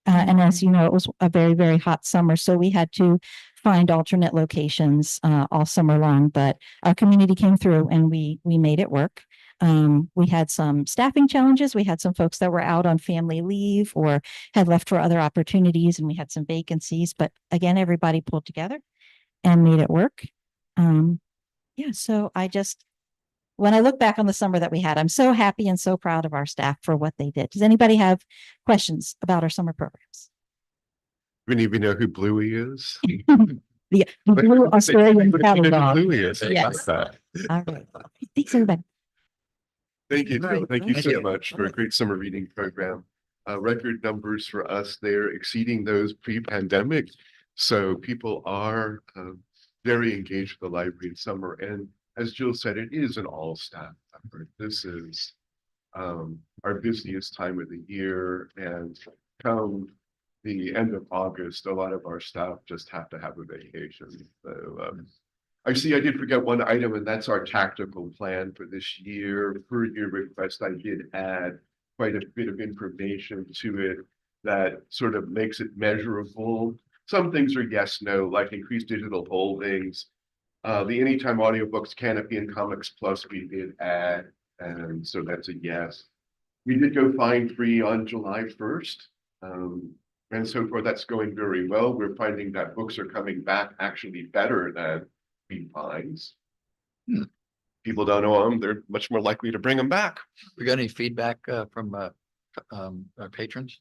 And as you know, it was a very, very hot summer, so we had to find alternate locations all summer long, but our community came through and we made it work. We had some staffing challenges. We had some folks that were out on family leave or had left for other opportunities, and we had some vacancies, but again, everybody pulled together and made it work. Yeah, so when I look back on the summer that we had, I'm so happy and so proud of our staff for what they did. Does anybody have questions about our summer programs? Do any of you know who Bluey is? The blue Australian cattle dog. Bluey is. Yes. All right. Thanks, everybody. Thank you. Great. Thank you Thank so you. much for a great summer reading program. Record numbers for us there exceeding those pre-pandemic. So people are very engaged with the library in summer. And as Jill said, it is an all staff effort. This is our busiest time of the year, and come the end of August, a lot of our staff just have to have a vacation. So I did forget one item, and that's our tactical plan for this year. Per your request, I did add quite a bit of information to it that sort of makes it measurable. Some things are yes, no, like increased digital holdings. The Anytime Audiobooks, Canopy, and Comics Plus we did add, and so that's a yes. We did go fine free on July 1st. And so far that's going very well. We're finding that books are coming back actually better than fee fines. People don't know them, they're much more likely to bring them back. We got any feedback from our patrons?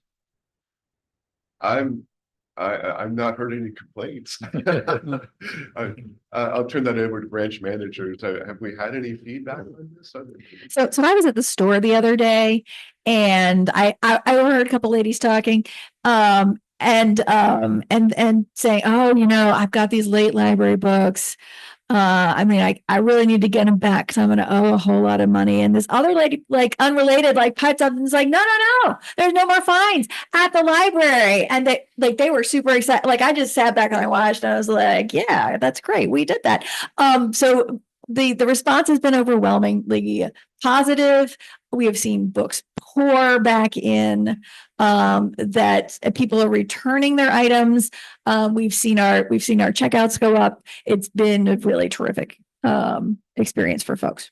I'm not heard any complaints. I'll turn that over to branch managers. Have we had any feedback on this? So I was at the store the other day, and I overheard a couple ladies talking, and saying, oh, I've got these late library books. I really need to get them back because I'm going to owe a whole lot of money. And this other lady, like unrelated, like pipes up and is like, no, there's no more fines at the library. And they were super excited. Like I just sat back and I watched and I was like, yeah, that's great. We did that. So the response has been overwhelmingly positive. We have seen books pour back in, that people are returning their items. We've seen our checkouts go up. It's been a really terrific experience for folks.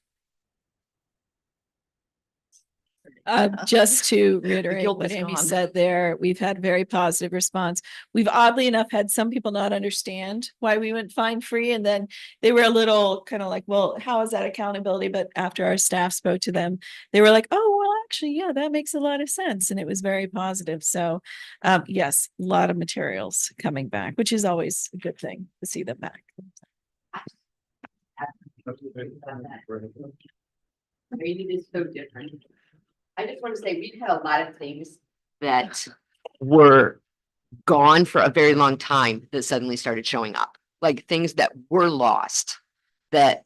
Just to reiterate guilt what is Amy gone. said there, we've had very positive response. We've oddly enough had some people not understand why we went fine free, and then they were a little kind of like, well, how is that accountability? But after our staff spoke to them, they were like, oh, well, actually, yeah, that makes a lot of sense. And it was very positive. So yes, a lot of materials coming back, which is always a good thing to see them back. Reading is so different. I just want to say we've had a lot of things that were gone for a very long time that suddenly started showing up, like things that were lost but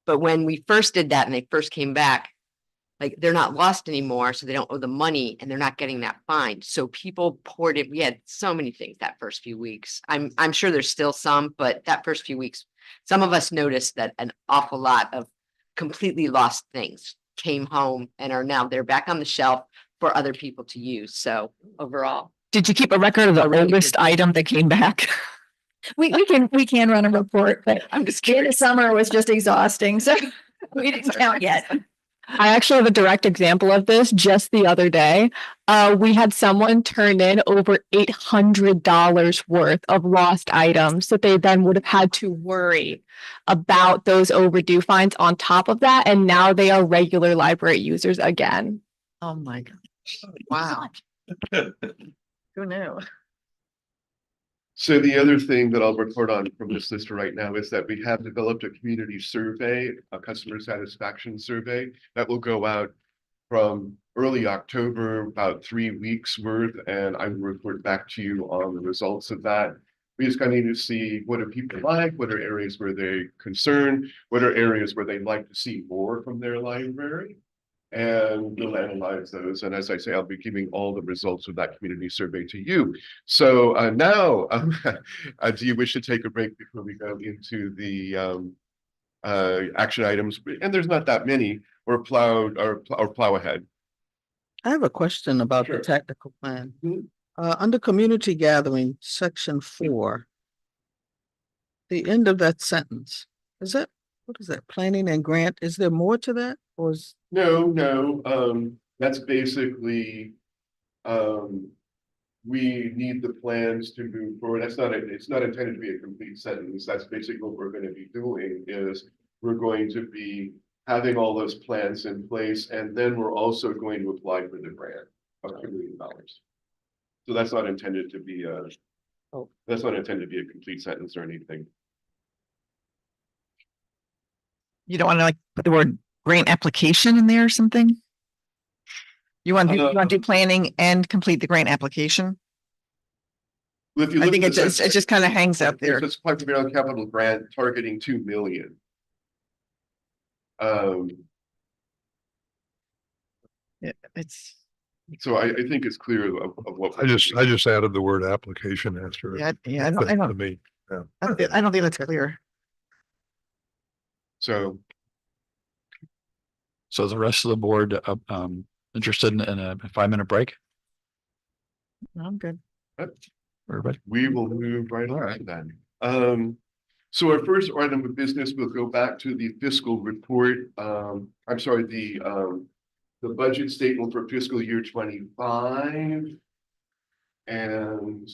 when we first did that and they first came back, like they're not lost anymore, so they don't owe the money and they're not getting that fine. So people poured it. We had so many things that first few weeks. I'm sure there's still some, but that first few weeks, some of us noticed that an awful lot of completely lost things came home and are now they're back on the shelf for other people to use. So overall, Did you keep a record of the oldest item that came back? We can run a report, but I'm just the end of curious. summer was just exhausting, so we didn't count yet. I actually have a direct example of this just the other day. We had someone turn in over $800 worth of lost items that they then would have had to worry about those overdue fines on top of that. And now they are regular library users again. Oh my God. Wow. Who knew? So the other thing that I'll report on from this list right now is that we have developed a community survey, a customer satisfaction survey that will go out from early October, about 3 weeks worth, and I will report back to you on the results of that. We just kind of need to see what do people like, what are areas where they're concerned, what are areas where they'd like to see more from their library. And we'll analyze those. And as I say, I'll be giving all the results of that community survey to you. So now, do you wish to take a break before we go into the action items? And there's not that many, or plow ahead. I have a question about the Sure. tactical plan. Mhm. Under community gathering, section 4. The end of that sentence, what is that? Planning and grant, is there more to that? Or is, No, that's basically, we need the plans to move forward. It's not intended to be a complete sentence. That's basically what we're going to be doing is we're going to be having all those plans in place, and then we're also going to apply for the grant of $2 million. So that's not intended to be that's not intended to be a complete sentence or anything. You don't want to like put the word grant application in there or something? You want to do planning and complete the grant application? Well, if you I look think at it the just, it just kind of hangs up there. It's a Park capital grant targeting 2 million. Yeah, it's, So I think it's clear of what. I just added the word application after it. yeah, I To don't, me, I don't think that's clear. So So the rest of the board, interested in a 5-minute break? I'm good. Everybody? we will move right on then. So our first item of business will go back to the fiscal report. I'm sorry, the budget statement for fiscal year 25. And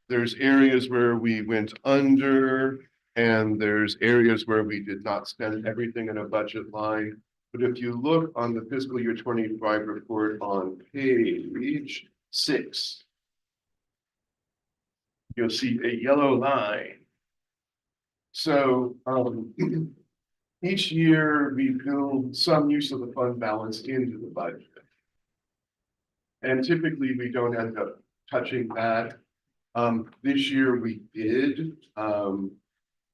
there's areas where we went under, and there's areas where we did not spend everything in a budget line. But if you look on the fiscal year 25 report on page 6, you'll see a yellow line. So each year we build some use of the fund balance into the budget. And typically we don't end up touching that. This year we did, of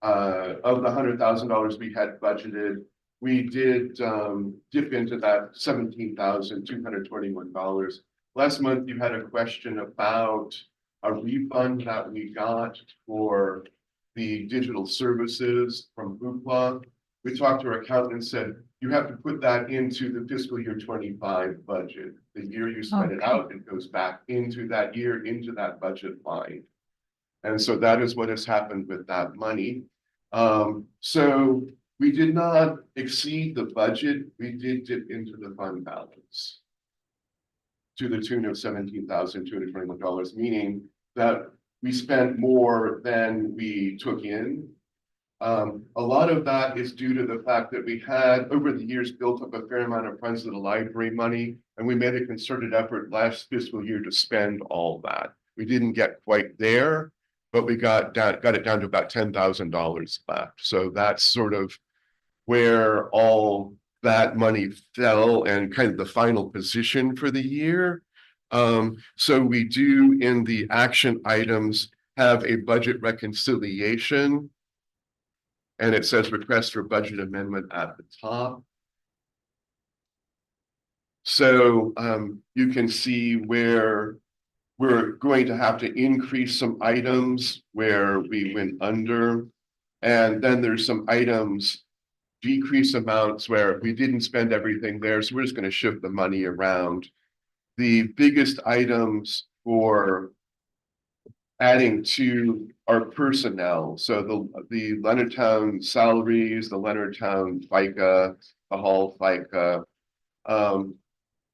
the $100,000 we had budgeted, we did dip into that $17,221. Last month you had a question about a refund that we got for the digital services from Hoopla. We talked to our accountant and said, you have to put that into the fiscal year 25 budget. The year you spend it out, it goes back into that year, into that budget line. And so that is what has happened with that money. So we did not exceed the budget. We did dip into the fund balance to the tune of $17,221, meaning that we spent more than we took in. A lot of that is due to the fact that we had over the years built up a fair amount of Friends of the Library money, and we made a concerted effort last fiscal year to spend all that. We didn't get quite there, but we got it down to about $10,000 left. So that's sort of where all that money fell and kind of the final position for the year. So we do in the action items have a budget reconciliation, and it says request for budget amendment at the top. So you can see where we're going to have to increase some items where we went under. And then there's some items, decrease amounts where we didn't spend everything there. So we're just going to shift the money around. The biggest items for adding to our personnel. So the Leonardtown salaries, the Leonardtown FICA, the Hall FICA,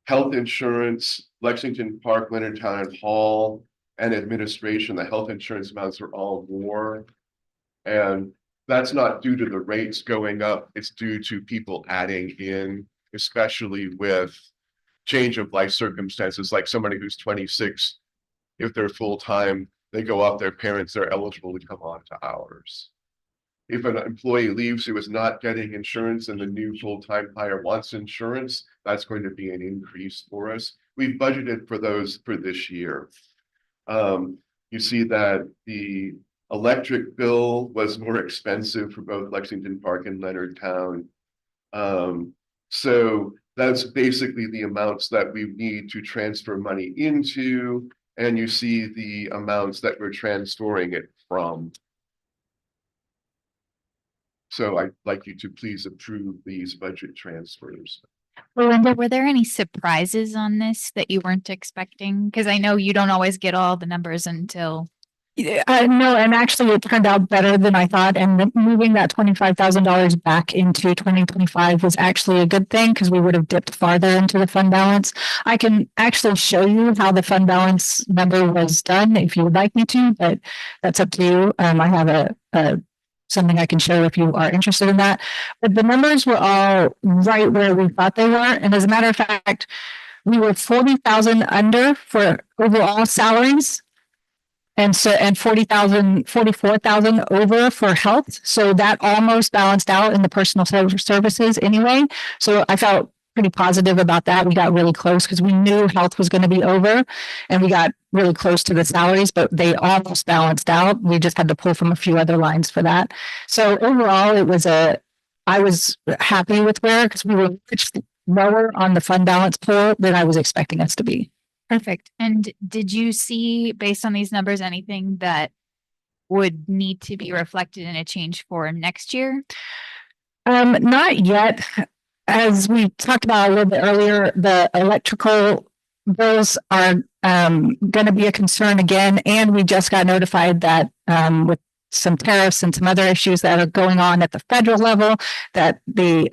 health insurance, Lexington Park, Leonardtown and Hall, and administration, the health insurance amounts are all more. And that's not due to the rates going up, it's due to people adding in, especially with change of life circumstances, like somebody who's 26, if they're full-time, they go off their parents, they're eligible to come on to ours. If an employee leaves who is not getting insurance and the new full-time hire wants insurance, that's going to be an increase for us. We've budgeted for those for this year. You see that the electric bill was more expensive for both Lexington Park and Leonardtown. So that's basically the amounts that we need to transfer money into, and you see the amounts that we're transferring it from. So I'd like you to please approve these budget transfers. Belinda, were there any surprises on this that you weren't expecting? Because I know you don't always get all the numbers until. No, and actually it turned out better than I thought. And moving that $25,000 back into 2025 was actually a good thing because we would have dipped farther into the fund balance. I can actually show you how the fund balance number was done if you would like me to, but that's up to you. I have something I can show if you are interested in that. But the numbers were all right where we thought they were. And as a matter of fact, we were 40,000 under for overall salaries. And 44,000 over for health. So that almost balanced out in the personal services anyway. So I felt pretty positive about that. We got really close because we knew health was going to be over and we got really close to the salaries, but they almost balanced out. We just had to pull from a few other lines for that. So overall, I was happy with where, because we were much lower on the fund balance pool than I was expecting us to be. Perfect. And did you see, based on these numbers, anything that would need to be reflected in a change for next year? Not yet. As we talked about a little bit earlier, the electrical bills are going to be a concern again. And we just got notified that with some tariffs and some other issues that are going on at the federal level, that the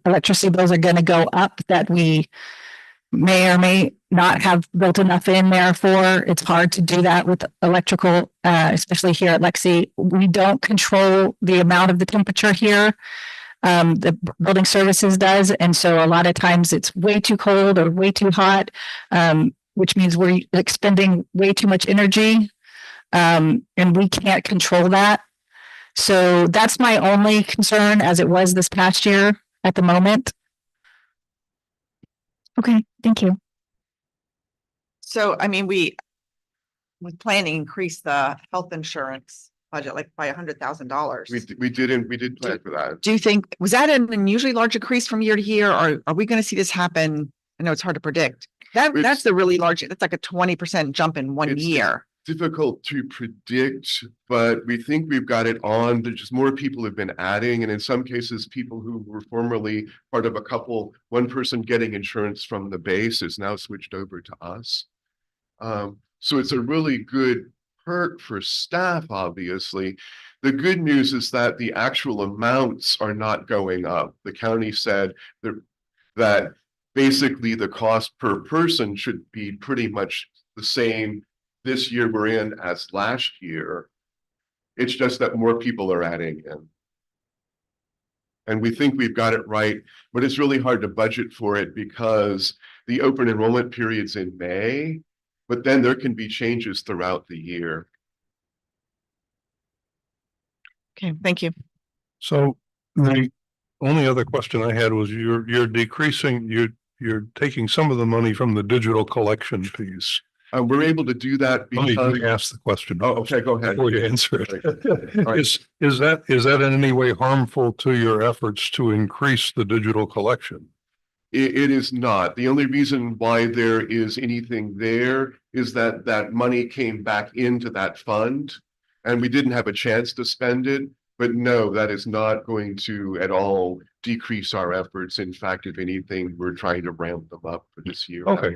electricity bills are going to go up, that we may or may not have built enough in there for. It's hard to do that with electrical, especially here at Lexi. We don't control the amount of the temperature here. The building services does. And so a lot of times it's way too cold or way too hot, which means we're expending way too much energy. And we can't control that. So that's my only concern, as it was this past year at the moment. Okay, thank you. So, I mean, we plan to increase the health insurance budget like by $100,000. We did plan for that. Do you think, was that an unusually large increase from year to year, or are we going to see this happen? I know it's hard to predict. That's the really large, that's like a 20% jump in one year. Difficult to predict, but we think we've got it on. There's just more people have been adding, and in some cases, people who were formerly part of a couple, one person getting insurance from the base is now switched over to us. So it's a really good perk for staff, obviously. The good news is that the actual amounts are not going up. The county said that basically the cost per person should be pretty much the same this year we're in as last year. It's just that more people are adding in. And we think we've got it right, but it's really hard to budget for it because the open enrollment period's in May, but then there can be changes throughout the year. Okay, thank you. So the only other question I had was you're decreasing, you're taking some of the money from the digital collection piece. We're able to do that because. Let me ask the question. Oh, okay, go ahead. Before you answer it. Right. Is that in any way harmful to your efforts to increase the digital collection? It is not. The only reason why there is anything there is that that money came back into that fund and we didn't have a chance to spend it. But no, that is not going to at all decrease our efforts. In fact, if anything, we're trying to ramp them up for this year. Okay.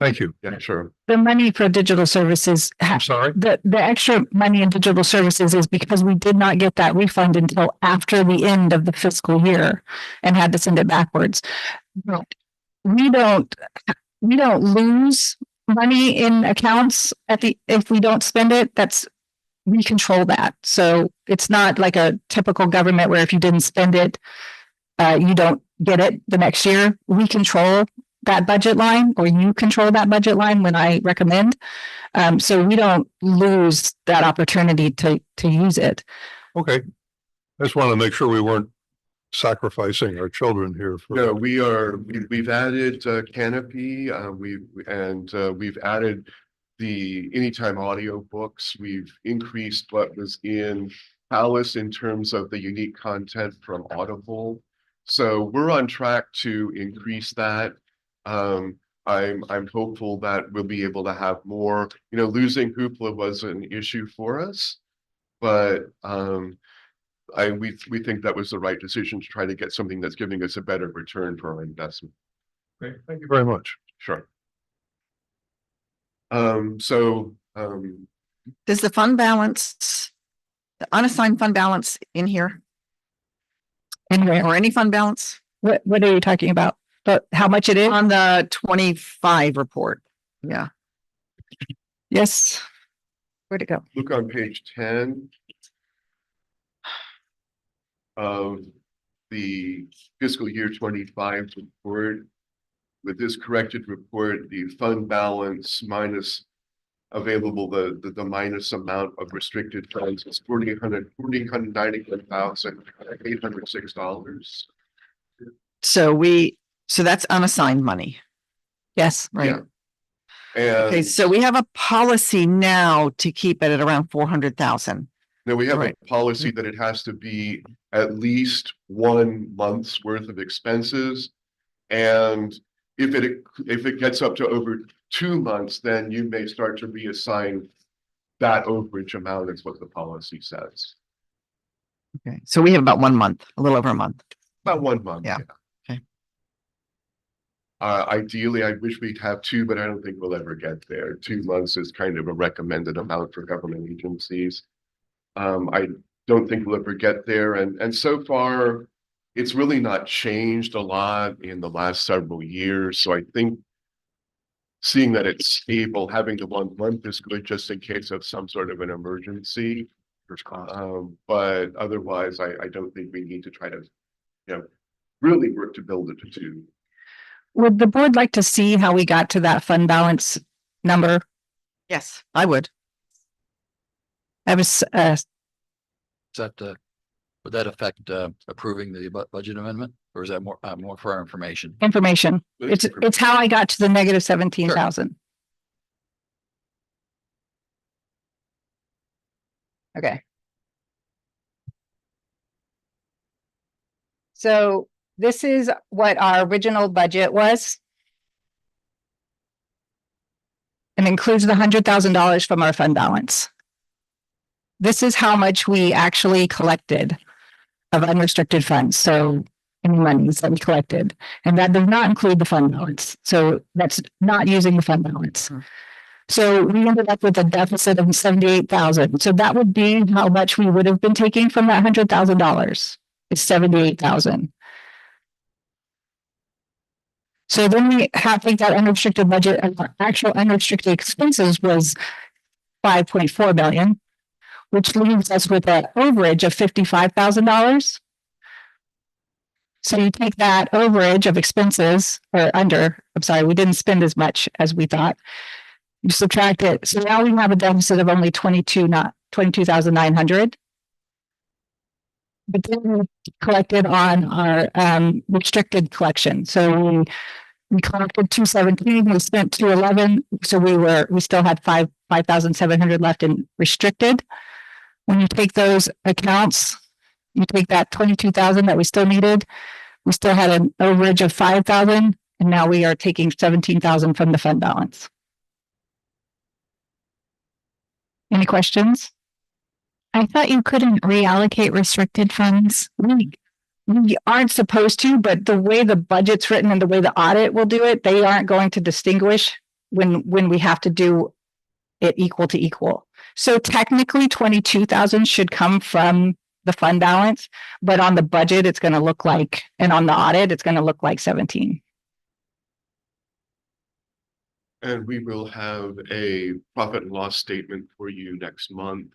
Thank you. Yeah, sure. The money for digital services, I'm sorry. the extra money in digital services is because we did not get that refund until after the end of the fiscal year and had to send it backwards. We don't lose money in accounts if we don't spend it. We control that. So it's not like a typical government where if you didn't spend it, you don't get it the next year. We control that budget line, or you control that budget line when I recommend. So we don't lose that opportunity to use it. Okay. I just want to make sure we weren't sacrificing our children here for. No, we've added Canopy, we've added the Anytime audio books. We've increased what was in Palace in terms of the unique content from Audible. So we're on track to increase that. I'm hopeful that we'll be able to have more. Losing Hoopla was an issue for us, but we think that was the right decision to try to get something that's giving us a better return for our investment. Okay, thank you very much. Sure. Does the fund balance, the unassigned fund balance in here? Anyway, Or any fund balance what are you talking about? But how much it is? on the 25 report? Yeah. Yes. Where'd it go? Look on page 10 of the fiscal year 25 report. With this corrected report, the fund balance minus available, the minus amount of restricted funds is $491,806. So that's unassigned money, Yes. right? Yeah. And Okay, so we have a policy now to keep it at around 400,000. now we have Right. a policy that it has to be at least 1 month's worth of expenses. And if it gets up to over 2 months, then you may start to reassign that overage amount, is what the policy says. Okay, so we have about 1 month, a little over a month. About 1 month. Yeah. Okay. Ideally, I wish we'd have 2, but I don't think we'll ever get there. 2 months is kind of a recommended amount for government agencies. I don't think we'll ever get there. And so far, it's really not changed a lot in the last several years. So I think seeing that it's stable, having the 1 month is good just in case of some sort of an emergency. But otherwise, I don't think we need to try to, really work to build it to 2. Would the board like to see how we got to that fund balance number? Yes, I would. I was, Is that, would that affect approving the budget amendment, or is that more for our information? information. It's how I got to the negative 17,000. Okay. So this is what our original budget was. And includes the $100,000 from our fund balance. This is how much we actually collected of unrestricted funds. So any monies that we collected, and that does not include the fund balance. So that's not using the fund balance. So we ended up with a deficit of 78,000. So that would be how much we would have been taking from that $100,000. It's 78,000. So then we have to take that unrestricted budget, and our actual unrestricted expenses was 5.4 million, which leaves us with an overage of $55,000. So you take that overage of expenses or we didn't spend as much as we thought. You subtract it. So now we have a deficit of only 22,900. But then we collected on our restricted collection. So we collected 217, we spent 211. So we still had 5,700 left in restricted. When you take those accounts, you take that 22,000 that we still needed, We still had an overage of 5,000 and now we are taking 17,000 from the fund balance. Any questions? I thought you couldn't reallocate restricted funds. We aren't supposed to, but the way the budget's written and the way the audit will do it, they aren't going to distinguish when we have to do it equal to equal. So technically 22,000 should come from the fund balance, but on the budget, it's going to look like, and on the audit, it's going to look like 17. And we will have a profit and loss statement for you next month.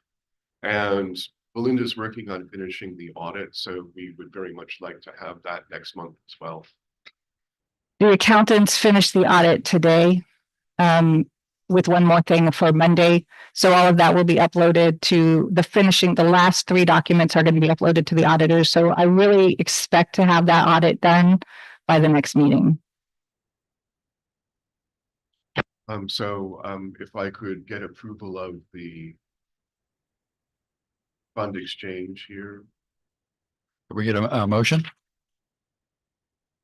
And Belinda's working on finishing the audit, so we would very much like to have that next month as well. The accountants finished the audit today, with one more thing for Monday. So all of that will be uploaded to the last 3 documents are going to be uploaded to the auditors. So I really expect to have that audit done by the next meeting. If I could get approval of the fund exchange here. Can we get a motion?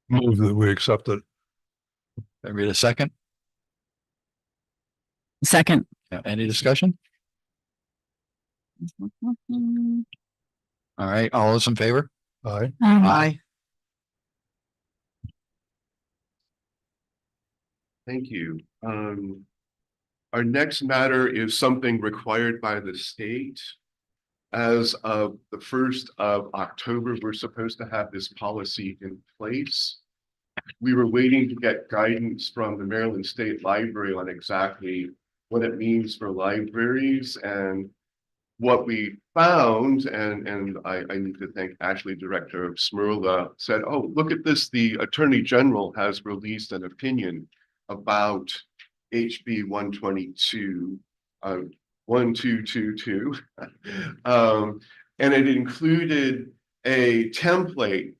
Move that we accept it. Can we get a second? Second. Yeah, any discussion? All right, all those in favor? Aye. Aye. Thank you. Our next matter is something required by the state. As of the 1st of October, we're supposed to have this policy in place. We were waiting to get guidance from the Maryland State Library on exactly what it means for libraries, and what we found, and I need to thank Ashley, Director of SMERLA, said, oh, look at this, the Attorney General has released an opinion about HB 122, 1222, and it included a template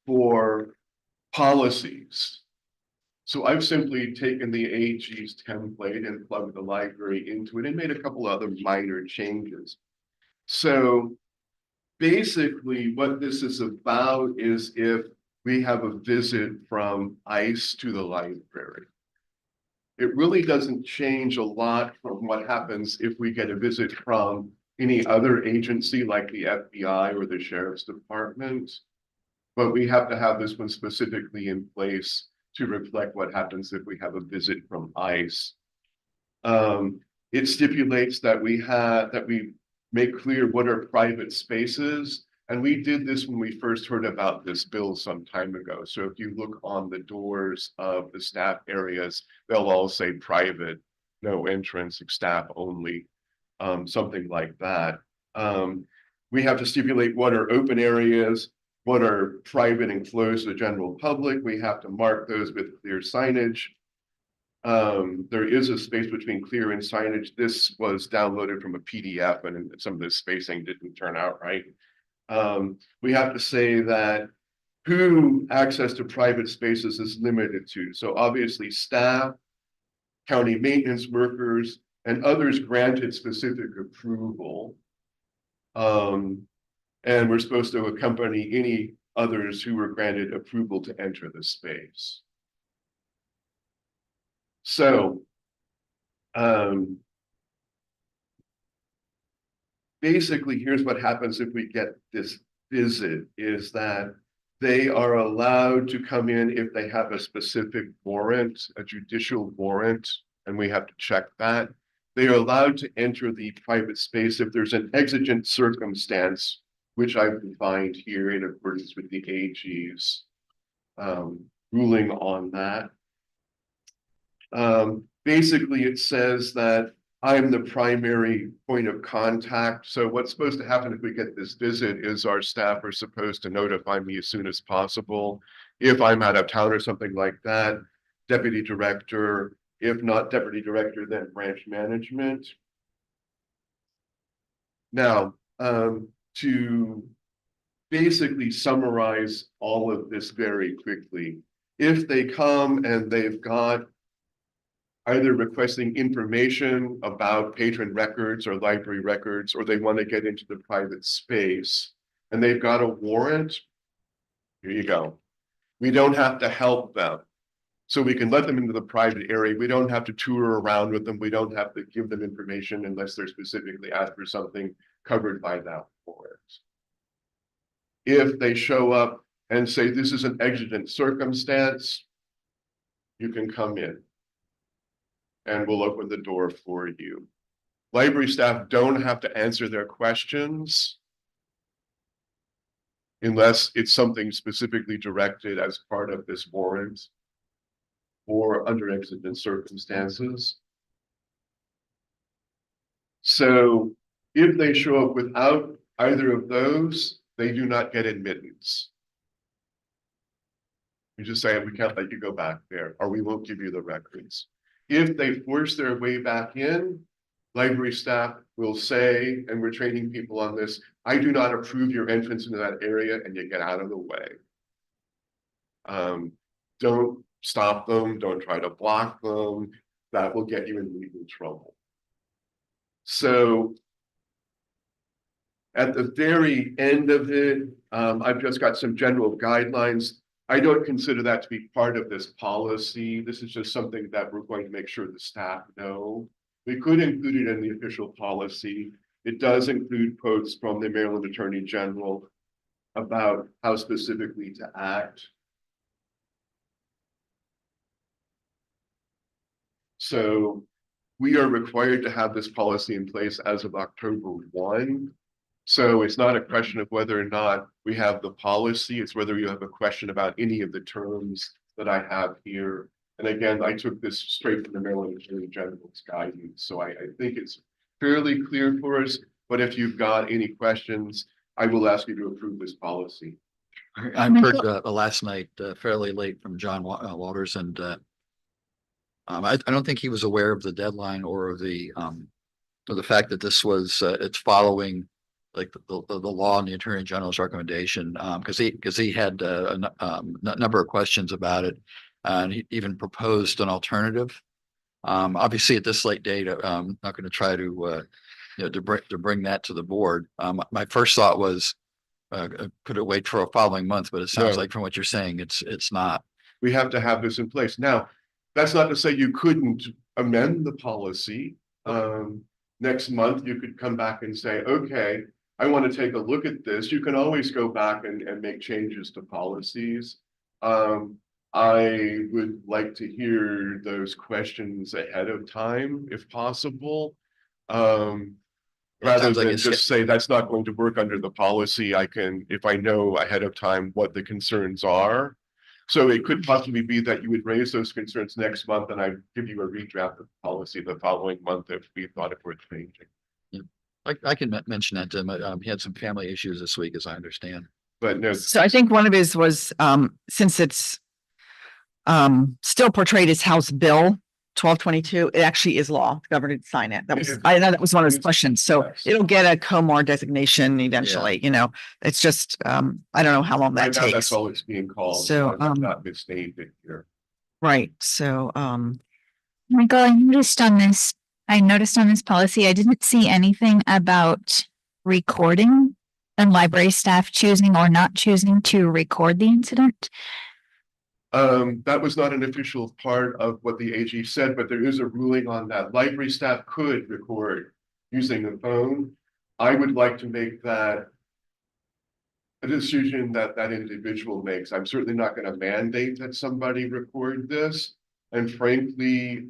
for policies. So I've simply taken the AG's template and plugged the library into it and made a couple other minor changes. So basically what this is about is if we have a visit from ICE to the library. It really doesn't change a lot from what happens if we get a visit from any other agency like the FBI or the Sheriff's Department. But we have to have this one specifically in place to reflect what happens if we have a visit from ICE. It stipulates that we make clear what are private spaces. And we did this when we first heard about this bill some time ago. So if you look on the doors of the staff areas, they'll all say private, no entrance, staff only, something like that. We have to stipulate what are open areas, what are private and closed to the general public. We have to mark those with clear signage. There is a space between clear and signage. This was downloaded from a PDF and some of the spacing didn't turn out right. We have to say that who access to private spaces is limited to. So obviously staff, county maintenance workers, and others granted specific approval. And we're supposed to accompany any others who were granted approval to enter the space. So, basically, here's what happens if we get this visit, is that they are allowed to come in if they have a specific warrant, a judicial warrant, and we have to check that. They are allowed to enter the private space if there's an exigent circumstance, which I've defined here in accordance with the AG's ruling on that. Basically, it says that I'm the primary point of contact. So what's supposed to happen if we get this visit is our staff are supposed to notify me as soon as possible. If I'm out of town or something like that, deputy director, if not deputy director, then branch management. Now, to basically summarize all of this very quickly, if they come and they've got either requesting information about patron records or library records, or they want to get into the private space and they've got a warrant, here you go. We don't have to help them. So we can let them into the private area. We don't have to tour around with them. We don't have to give them information unless they're specifically asked for something covered by that forest. If they show up and say, this is an exigent circumstance, you can come in and we'll open the door for you. Library staff don't have to answer their questions unless it's something specifically directed as part of this warrant or under exigent circumstances. So if they show up without either of those, they do not get admittance. You just say, we can't let you go back there, or we won't give you the records. If they force their way back in, library staff will say, and we're training people on this, I do not approve your entrance into that area, and you get out of the way. Don't stop them, don't try to block them. That will get you in legal trouble. So at the very end of it, I've just got some general guidelines. I don't consider that to be part of this policy. This is just something that we're going to make sure the staff know. We could include it in the official policy. It does include quotes from the Maryland Attorney General about how specifically to act. So we are required to have this policy in place as of October 1. So it's not a question of whether or not we have the policy, it's whether you have a question about any of the terms that I have here. And again, I took this straight from the Maryland Attorney General's guidance. So I think it's fairly clear for us, but if you've got any questions, I will ask you to approve this policy. I heard last night fairly late from John Walters, and I don't think he was aware of the deadline or of the fact that this was it's following like the law and the Attorney General's recommendation, because he had a number of questions about it, and he even proposed an alternative. Obviously, at this late date, I'm not going to try to to bring that to the board. My first thought was could it wait for a following month, but it sounds like from what you're saying, it's not. We have to have this in place now. That's not to say you couldn't amend the policy. Next month, you could come back and say, okay, I want to take a look at this. You can always go back and make changes to policies. I would like to hear those questions ahead of time, if possible. Rather than just say that's not going to work under the policy, I can, if I know ahead of time what the concerns are. So it could possibly be that you would raise those concerns next month and I'd give you a redraft of the policy the following month if we thought it worth changing. Yeah. I can mention that to him. He had some family issues this week, as I understand. But no. So I think one of his was, since it's still portrayed as House Bill 1222, it actually is law. The governor did sign it. That was, I know that was one of his questions. So it'll get a COMAR designation eventually, it's just, I don't know how long that Right now, takes. that's all it's being called. So, I'm not misnamed it here. Right. So, Michael, I noticed on this policy, I didn't see anything about recording and library staff choosing or not choosing to record the incident. That was not an official part of what the AG said, but there is a ruling on that. Library staff could record using the phone. I would like to make that a decision that that individual makes. I'm certainly not going to mandate that somebody record this. And frankly,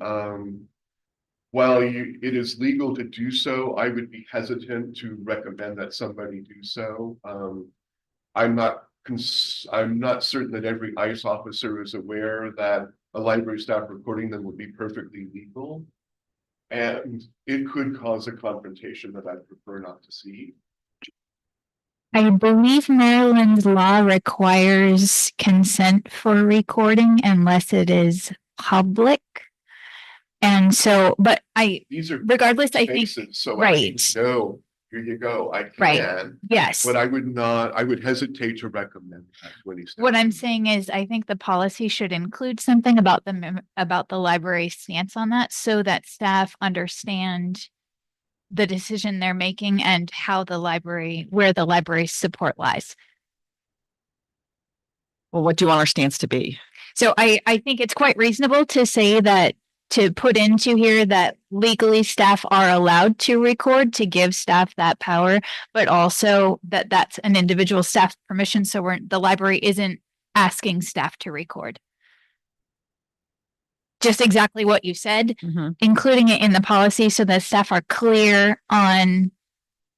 while it is legal to do so, I would be hesitant to recommend that somebody do so. I'm not certain that every ICE officer is aware that a library staff recording them would be perfectly legal. And it could cause a confrontation that I'd prefer not to see. I believe Maryland law requires consent for recording unless it is public. And so, but These are regardless, I think, cases, so right. No, here you go. I can. Right. Yes. But I would hesitate to recommend that to any staff. What I'm saying is, I think the policy should include something about the library stance on that, so that staff understand the decision they're making and how where the library's support lies. Well, what do you want our stance to be? So I think it's quite reasonable to say that, to put into here that legally staff are allowed to record, to give staff that power, but also that that's an individual staff permission. So the library isn't asking staff to record. Just exactly what you said, including it in the policy so that staff are clear on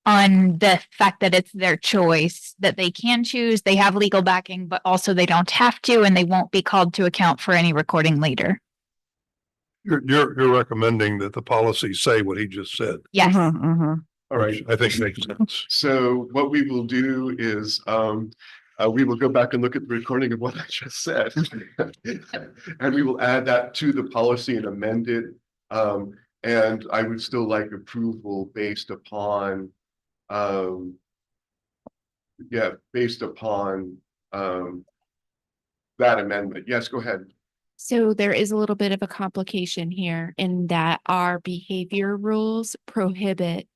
the fact that it's their choice, that they can choose, they have legal backing, but also they don't have to, and they won't be called to account for any recording later. You're recommending that the policy say what he just said. Yes. All right. I think makes sense. So what we will do is, we will go back and look at the recording of what I just said. And we will add that to the policy and amend it. And I would still like approval based upon, based upon, that amendment. Yes, go ahead. So there is a little bit of a complication here in that our behavior rules prohibit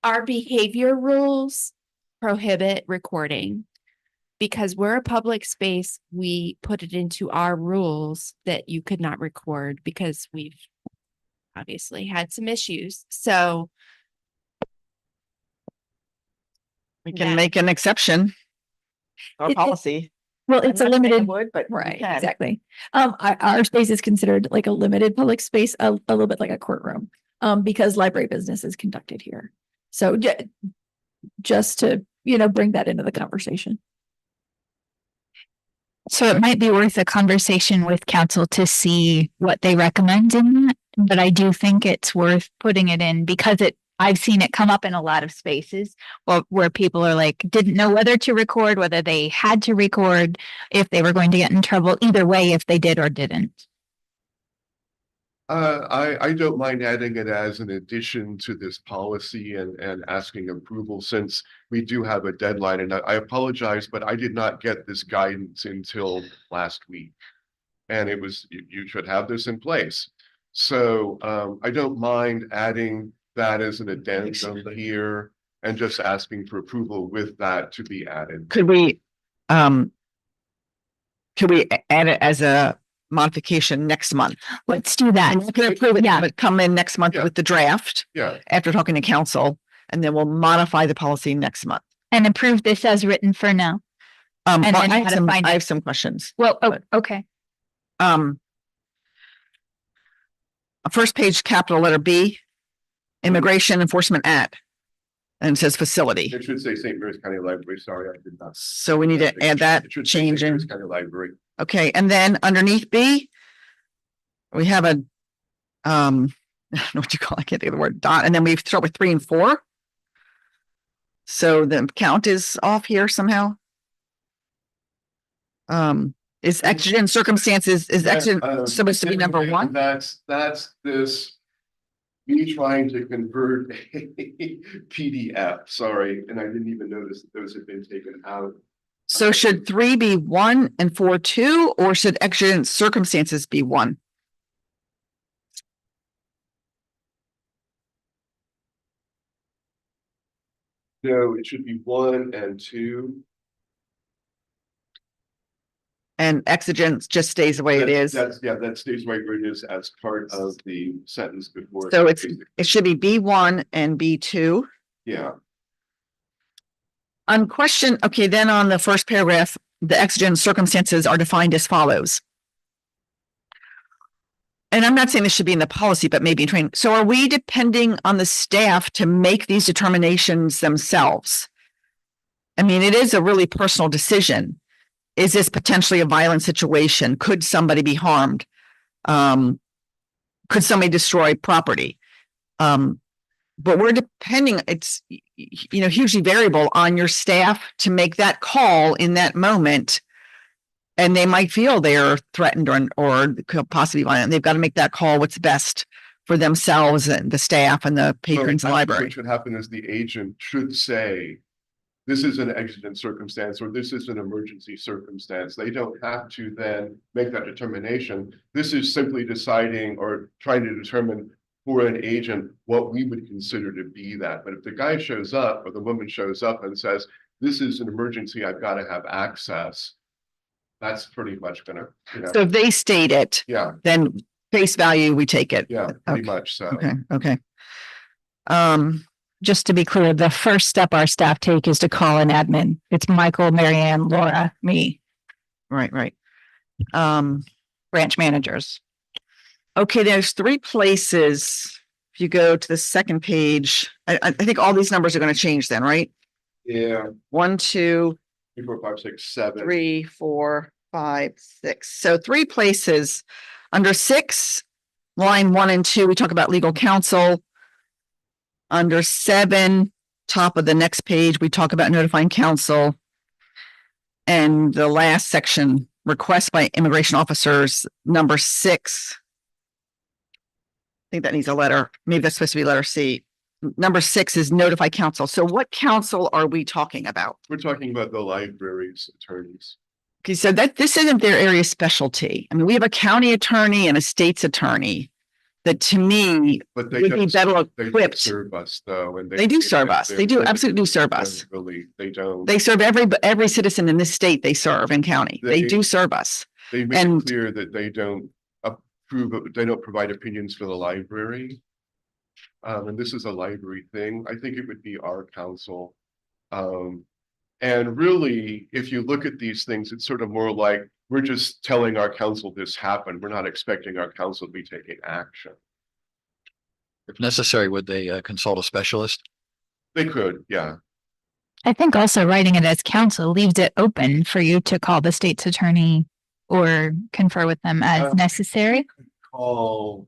our behavior rules prohibit recording. Because we're a public space, we put it into our rules that you could not record because we've obviously had some issues. So We can make an exception. Our policy. Well, it's a I'm not saying I limited, would, but we right, can. exactly. Our space is considered like a limited public space, a little bit like a courtroom, because library business is conducted here. So just to, bring that into the conversation. So it might be worth a conversation with council to see what they recommend in that. But I do think it's worth putting it in because I've seen it come up in a lot of spaces where people are like, didn't know whether to record, whether they had to record, if they were going to get in trouble, either way, if they did or didn't. I don't mind adding it as an addition to this policy and asking approval since we do have a deadline. And I apologize, but I did not get this guidance until last week. And it was, you should have this in place. So I don't mind adding that as an addendum here and just asking for approval with that to be added. Could we add it as a modification next month? Let's do that. And you can approve it, Yeah. but come in next month Yeah. with the draft Yeah. after talking to council, and then we'll modify the policy next month. And approve this as written for now. And Well, then how to find I it. have some questions. Well, okay. First page, capital letter B, Immigration Enforcement Act. And it says facility. It should say St. Mary's County Library. Sorry, I did not. So we need to add that It should say change St. in. Mary's County Library. Okay, and then underneath B, we have a, I don't know what you call it, I can't think of the word, dot, and then we start with 3 and 4. So the count is off here somehow. Is exigent circumstances, is exigent supposed to be number 1? That's this. Me trying to convert a PDF, sorry, and I didn't even notice that those had been taken out. So should 3 be 1 and 4 2, or should exigent circumstances be 1? No, it should be 1 and 2. And exigent just stays the way it is. That stays right where it is as part of the sentence before. So it should be B1 and B2. Yeah, On question, okay, then on the first paragraph, the exigent circumstances are defined as follows. And I'm not saying this should be in the policy, but maybe in training. So are we depending on the staff to make these determinations themselves? I mean, it is a really personal decision. Is this potentially a violent situation? Could somebody be harmed? Could somebody destroy property? But we're depending, it's, hugely variable on your staff to make that call in that moment. And they might feel they're threatened or could possibly violent. They've got to make that call, what's best for themselves and the staff and the patrons of the library. What should happen is the agent should say, this is an exigent circumstance, or this is an emergency circumstance. They don't have to then make that determination. This is simply deciding or trying to determine for an agent what we would consider to be that. But if the guy shows up or the woman shows up and says, this is an emergency, I've got to have access. That's pretty much gonna, So if they state it, yeah, then face value, we take it. yeah, pretty Okay. much so. Okay, okay. Just to be clear, the first step our staff take is to call an admin. It's Michael, Marianne, Laura, me. Right, right. Branch managers. Okay, there's 3 places. If you go to the second page, I think all these numbers are going to change then, right? Yeah, 1, 2, 3, 4, 5, 6, 7. 3, 4, 5, 6. So 3 places. Under 6, line 1 and 2, we talk about legal counsel. Under 7, top of the next page, we talk about notifying counsel. And the last section, request by immigration officers, number 6. I think that needs a letter. Maybe that's supposed to be letter C. Number 6 is notify counsel. So what counsel are we talking about? We're talking about the library's attorneys. Okay, so that this isn't their area of specialty. I mean, we have a county attorney and a state's attorney that to me But they would be don't, better they don't equipped. serve us though. And They do serve us. They do absolutely do serve us. Really, they don't. They serve every citizen in this state they serve in county. They They- do serve us. They make and- it clear that they don't approve, they don't provide opinions for the library. And this is a library thing. I think it would be our counsel. And really, if you look at these things, it's sort of more like, we're just telling our counsel this happened. We're not expecting our counsel to be taking action. If necessary, would they consult a specialist? They could, yeah. I think also writing it as counsel leaves it open for you to call the state's attorney or confer with them as necessary. Call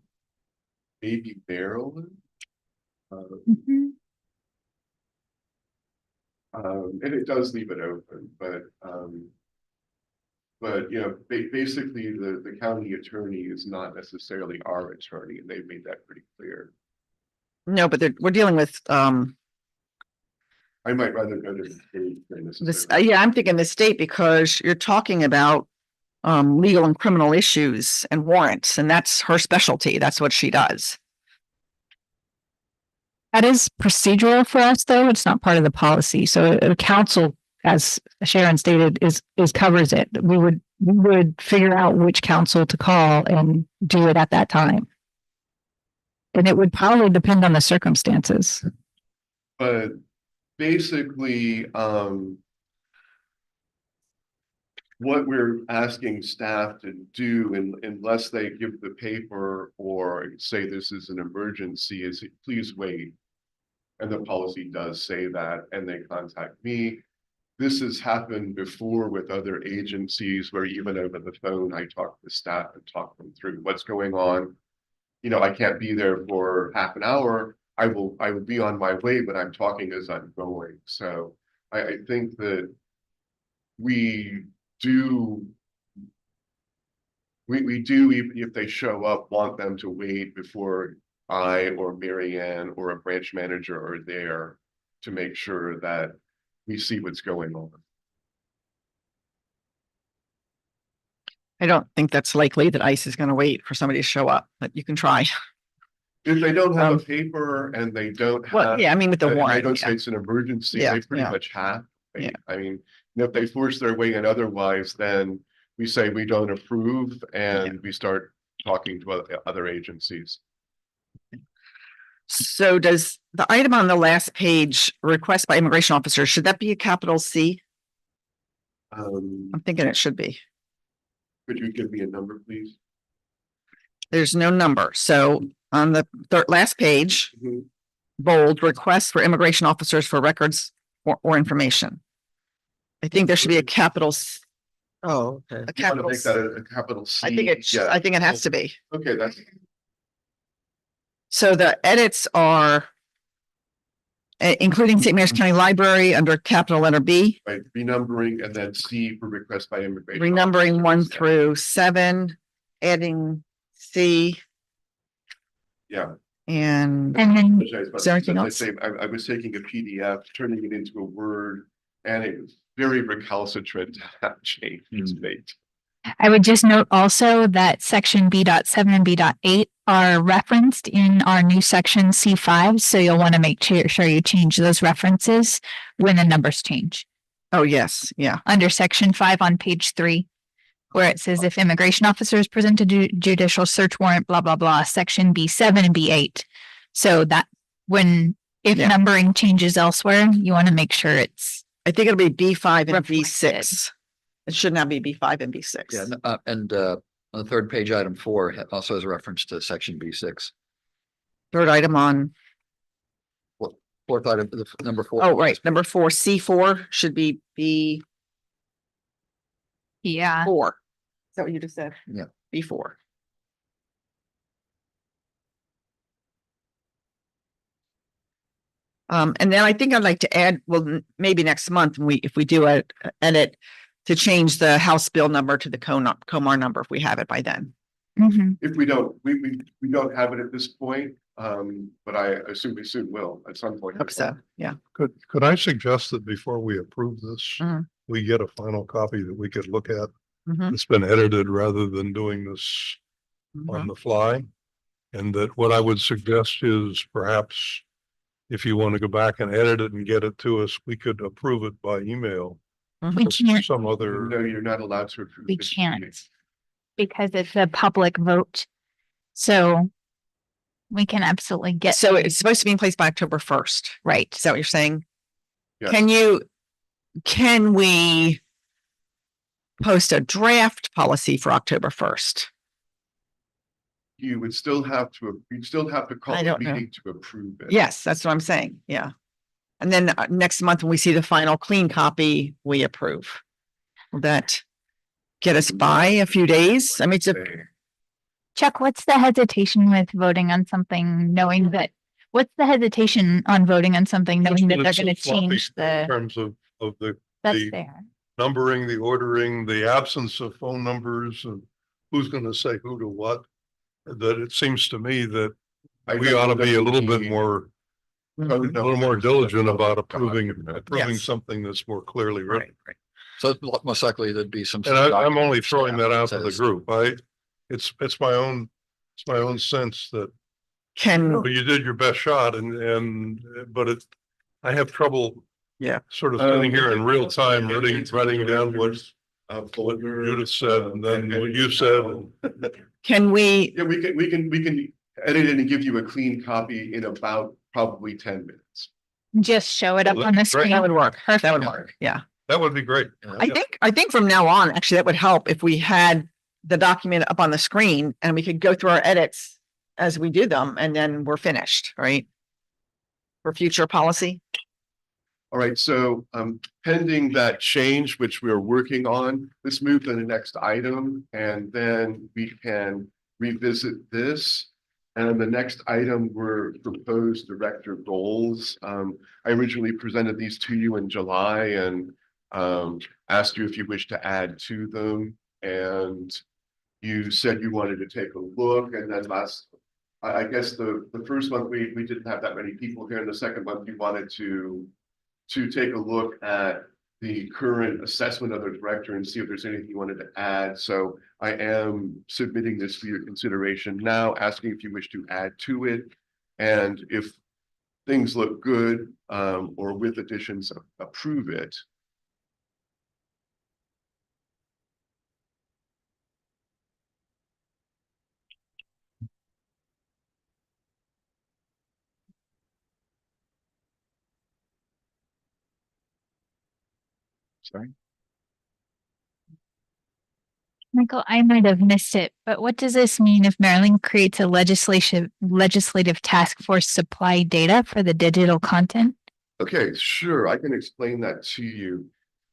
maybe Maryland. Mhm. And it does leave it open, but you know, basically the county attorney is not necessarily our attorney, and they've made that pretty clear. No, but we're dealing with I might rather go to the state than this. necessarily. Yeah, I'm thinking the state because you're talking about legal and criminal issues and warrants, and that's her specialty. That's what she does. That is procedural for us, though. It's not part of the policy. So council, as Sharon stated, is covers it. We would figure out which council to call and do it at that time. And it would probably depend on the circumstances. But basically, what we're asking staff to do, unless they give the paper or say this is an emergency, is please wait. And the policy does say that, and they contact me. This has happened before with other agencies where even over the phone, I talk to staff and talk them through what's going on. You know, I can't be there for half an hour. I will be on my way, but I'm talking as I'm going. So I think that we do, even if they show up, want them to wait before I or Marianne or a branch manager are there to make sure that we see what's going on. I don't think that's likely that ICE is going to wait for somebody to show up, but you can try. If they don't have a paper and they don't Well, have, yeah, I mean, with the and they warrant. don't yeah. say it's an emergency, Yeah, they pretty yeah. much have. to Yeah. wait. I mean, if they force their way in otherwise, then we say we don't approve and we start talking to other agencies. So does the item on the last page, request by immigration officers, should that be a capital C? I'm thinking it should be. Could you give me a number, please? There's no number. So on the last page, Mhm. bold, request for immigration officers for records or information. I think there should be a capital, Oh, okay. a You want to capital. make that a capital C? I think I think it has to be. Okay, that's, So the edits are including St. Mary's County Library under capital letter B, right, renumbering and then C for request by immigration. renumbering 1 officers. through 7, adding C Yeah. and And then Apologize, but Is there anything as I else? say, I was taking a PDF, turning it into a Word, and it was very recalcitrant to have changes made. I would just note also that section B.7 and B.8 are referenced in our new section C5. So you'll want to make sure you change those references when the numbers change. Oh, yes, yeah. under section 5 on page 3, where it says if immigration officers present a judicial search warrant, blah, blah, blah, section B7 and B8. So that if Yeah. numbering changes elsewhere, you want to make sure it's I think it'll be B5 and Reflected. B6. It should not be B5 and B6. Yeah, and on the third page, item 4 also has a reference to section B6. Third item on, Fourth item, number 4. oh, right, number 4, C4 should be B4. yeah. Is that what you just said? Yeah. B4. And then I think I'd like to add, well, maybe next month, if we do a edit to change the House bill number to the Comar number, if we have it by then. Mm-hmm. If we don't, we don't have it at this point, but I assume we soon will at some point. Hope so, yeah. Could I suggest that before we approve this, Mhm. we get a final copy that we could look at? Mhm. It's been edited rather than doing this on the fly. And that what I would suggest is perhaps if you want to go back and edit it and get it to us, we could approve it by email. We or can't, Some other, No, you're not allowed to approve. we this. can't because it's a public vote. So we can absolutely get. So it's supposed to be in place by October 1st. right. Is that what you're saying? Yes. Can we post a draft policy for October 1st? You would still have to, you'd still have to call I a don't know. meeting to approve it. Yes, that's what I'm saying. Yeah. And then next month, when we see the final clean copy, we approve. Will that get us by a few days? I mean, it's a, Chuck, what's the hesitation with voting on something knowing that, what's the hesitation on voting on something knowing that they're it's so going to sloppy change in the, terms of that's the fair. numbering, the ordering, the absence of phone numbers and who's going to say who to what. That it seems to me that we ought to be a little bit more, a little more diligent about approving Yes. something that's more clearly written. right. So most likely there'd be some. And I'm only document throwing that out to the says- group. It's my own sense that Can, well, you did your best shot but I have trouble. Yeah. Sort of sitting here in real time, writing down what Judith said and then what you said. can we, Yeah, we can edit it and give you a clean copy in about probably 10 minutes. Just show it up Well, on the that's great. screen. that would work. That would Perfect. work. Yeah. That would be great. I think from now on, actually, that would help if we had the document up on the screen and we could go through our edits as we do them and then we're finished, right? For future policy. All right, so pending that change, which we're working on, let's move to the next item and then we can revisit this. And the next item were proposed director goals. I originally presented these to you in July and asked you if you wish to add to them. And you said you wanted to take a look. And then I guess the first month we didn't have that many people here. And the second month you wanted to take a look at the current assessment of the director and see if there's anything you wanted to add. So I am submitting this for your consideration now, asking if you wish to add to it. And if things look good, or with additions, approve it. Sorry. Michael, I might have missed it, but what does this mean if Maryland creates a legislative task force supply data for the digital content? Okay, sure, I can explain that to you.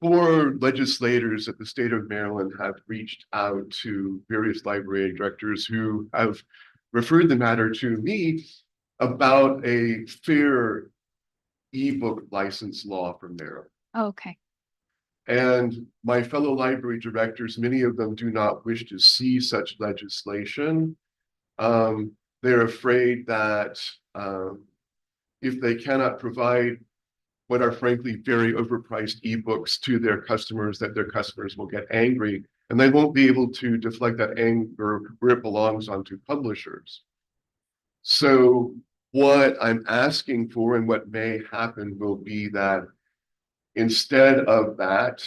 4 legislators at the state of Maryland have reached out to various library directors who have referred the matter to me about a fair ebook license law from Maryland. Oh, okay. And my fellow library directors, many of them do not wish to see such legislation. They're afraid that if they cannot provide what are frankly very overpriced ebooks to their customers, that their customers will get angry and they won't be able to deflect that anger where it belongs onto publishers. So what I'm asking for and what may happen will be that instead of that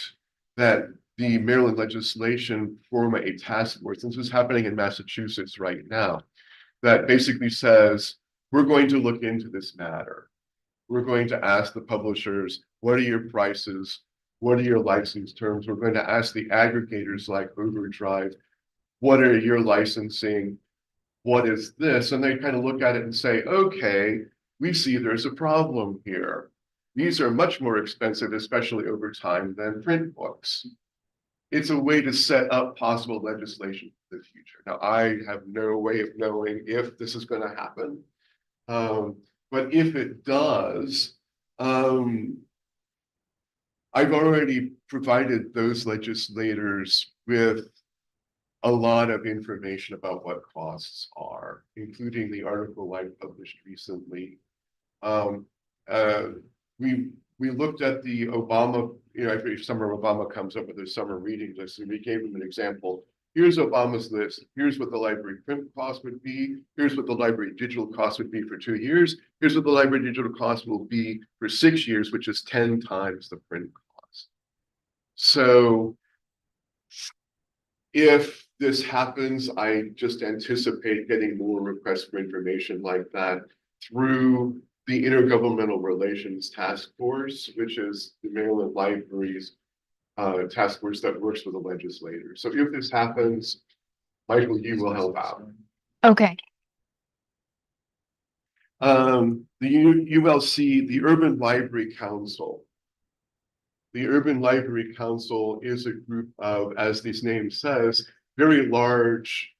the Maryland legislation form a task force. This is happening in Massachusetts right now, that basically says, we're going to look into this matter. We're going to ask the publishers, what are your prices? What are your license terms? We're going to ask the aggregators like Overdrive, what are your licensing? What is this? And they kind of look at it and say, okay, we see there's a problem here. These are much more expensive, especially over time, than print books. It's a way to set up possible legislation for the future. Now, I have no way of knowing if this is going to happen. But if it does, I've already provided those legislators with a lot of information about what costs are, including the article I published recently. We looked at the Obama, every summer Obama comes up with a summer reading list, and we gave them an example. Here's Obama's list. Here's what the library print cost would be. Here's what the library digital cost would be for 2 years. Here's what the library digital cost will be for 6 years, which is 10 times the print cost. So if this happens, I just anticipate getting more requests for information like that through the Intergovernmental Relations Task Force, which is the Maryland Libraries task force that works with the legislators. So if this happens, Michael, you will help out. Okay. The ULC, the Urban Library Council. The Urban Library Council is a group of, as this name says, very large,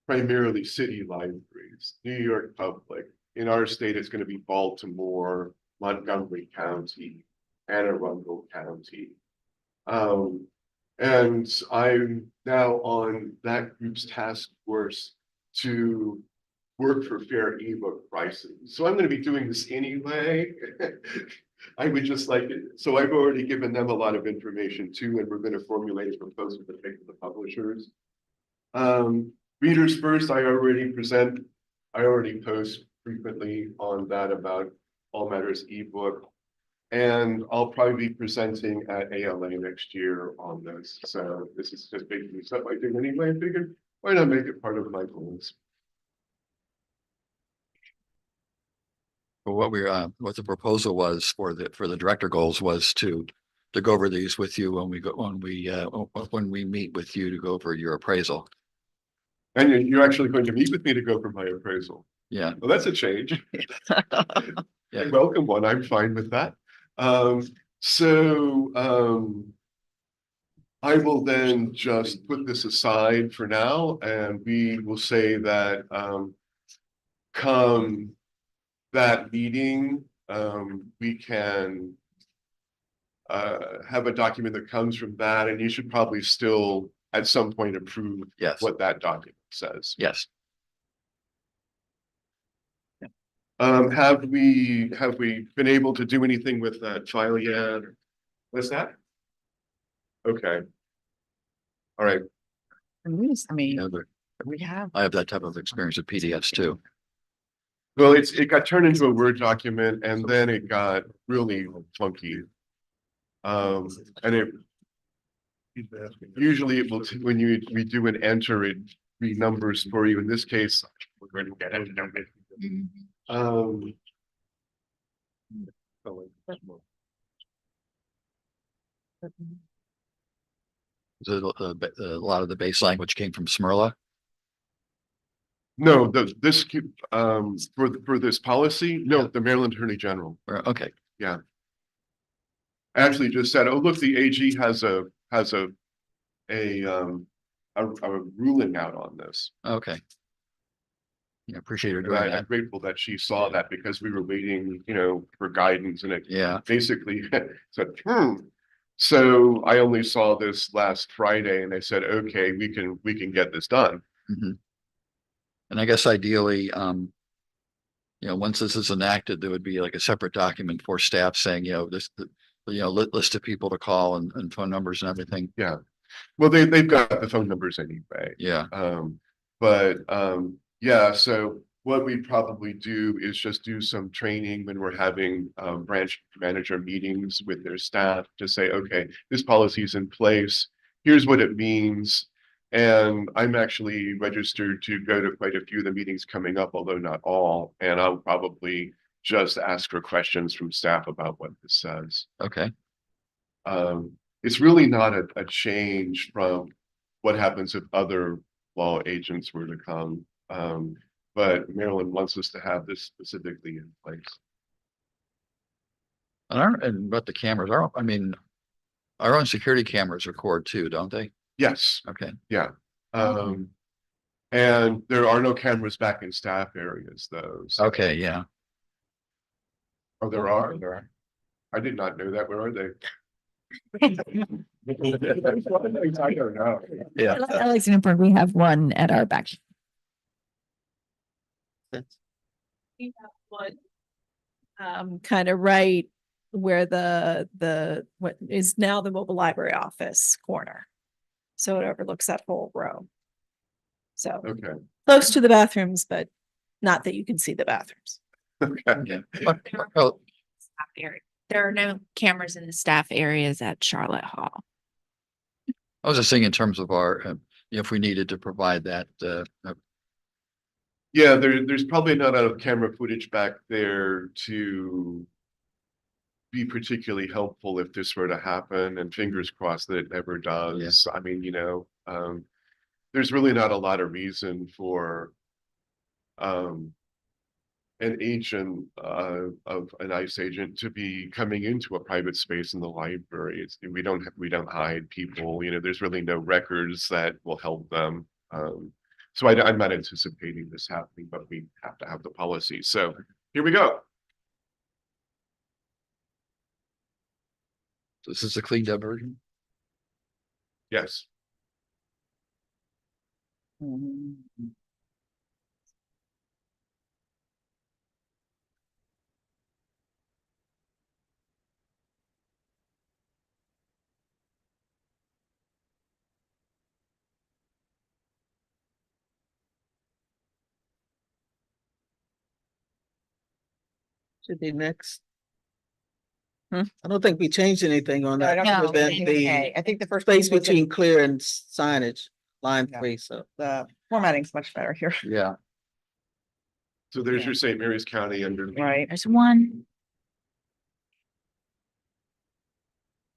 primarily city libraries. New York Public. In our state, it's going to be Baltimore, Montgomery County, Anne Arundel County. And I'm now on that group's task force to work for fair ebook pricing. So I'm going to be doing this anyway. I would just like it. So I've already given them a lot of information too, and we're going to formulate a proposal to take to the publishers. Readers First, I already post frequently on that about All Matters ebook. And I'll probably be presenting at ALA next year on this. So this is just making stuff I do anyway. I figured, why not make it part of my goals? But what the proposal was for the director goals was to go over these with you when we meet with you to go over your appraisal. And you're actually going to meet with me to go over my appraisal. Yeah. Well, that's a change. Yeah. Welcome one. I'm fine with that. I will then just put this aside for now, and we will say that come that meeting, we can have a document that comes from that, and you should probably still at some point approve what that document says. Yes. Have we been able to do anything with that file yet? What's that? Okay. All right. I mean, Yeah, we have. I have that type of experience with PDFs too. Well, it got turned into a Word document, and then it got really funky. And it usually it will when we do an enter, it renumbers for you. In this case, we're going to get it. A lot of the base language came from Smyrla. No, this for this policy, no, the Maryland Attorney General. Okay. Yeah. Actually just said, oh, look, the AG has a ruling out on this. Okay. Yeah, appreciate her And doing I'm that. grateful that she saw that, because we were waiting, for guidance, and it basically said, So I only saw this last Friday, and I said, okay, we can get this done. Mm-hmm. And I guess ideally, once this is enacted, there would be like a separate document for staff saying, list of people to call and phone numbers and everything. Yeah. Well, they've got the phone numbers anyway. Yeah. Yeah. So what we probably do is just do some training when we're having branch manager meetings with their staff to say, okay, this policy is in place. Here's what it means. And I'm actually registered to go to quite a few of the meetings coming up, although not all. And I'll probably just ask for questions from staff about what this says. Okay. It's really not a change from what happens if other law agents were to come. But Maryland wants us to have this specifically in place. And but the cameras are, I mean, our own security cameras record too, don't they? Yes, Okay. yeah. And there are no cameras back in staff areas though. So- Okay, yeah. Oh, there are? There are. I did not know that. Where are they? I don't know. Yeah. Alex Newport, we have one at our back. We have one kind of right where what is now the mobile library office corner. So it overlooks that whole row. So Okay. close to the bathrooms, but not that you can see the bathrooms. Okay. Yeah. Oh, Staff area. There are no cameras in the staff areas at Charlotte Hall. I was just thinking in terms of our, if we needed to provide that, Yeah, there's probably not enough camera footage back there to be particularly helpful if this were to happen, and fingers crossed that it never does. I mean, there's really not a lot of reason for an agent of an ICE agent to be coming into a private space in the library. We don't hide people, there's really no records that will help them. So I'm not anticipating this happening, but we have to have the policy. So here we go. this is a cleaned up version. Yes. Should be next. Hmm? I don't think we changed anything on No, I that. don't other think we than did. the Okay, I think the first. space one was between clear and signage, line Yeah. 3, so. the formatting's much better here. Yeah. So there's Yeah. your St. Mary's County under. Right. There's one.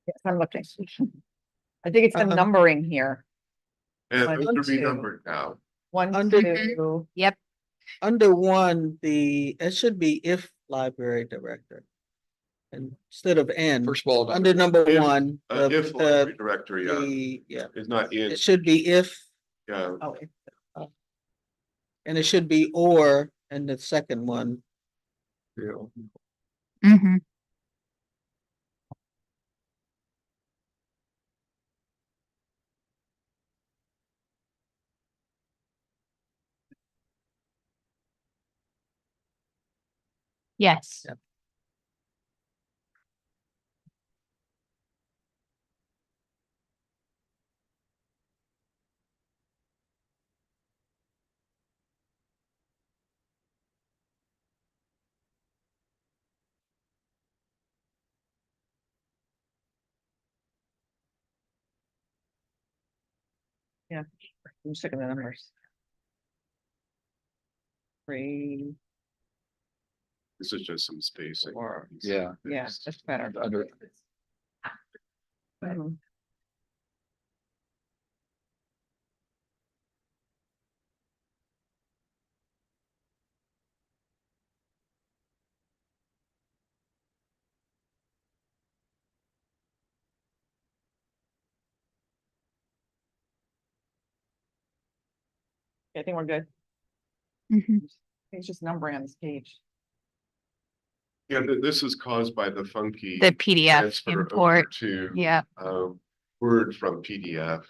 Yes, I'm looking. I think it's the Uh-huh. numbering here. And One, those are two. renumbered now. 1, Under- 2. Yep. Under 1, it should be if library director. Instead of and, First of all, under number If- 1, If library director, yeah, is not in, it should be if, yeah. Oh, and it should be or, and the second one. Mm-hmm. Yes. Yep. yeah. I'm sick of the numbers. 3, This is just some spacing. 4. Yeah. Yeah, that's better. Under, Mhm. I think we're good. Mm-hmm. It's just numbering on this page. Yeah, this is caused by the funky. The PDF transfer over import. To, Yeah. Word from PDF.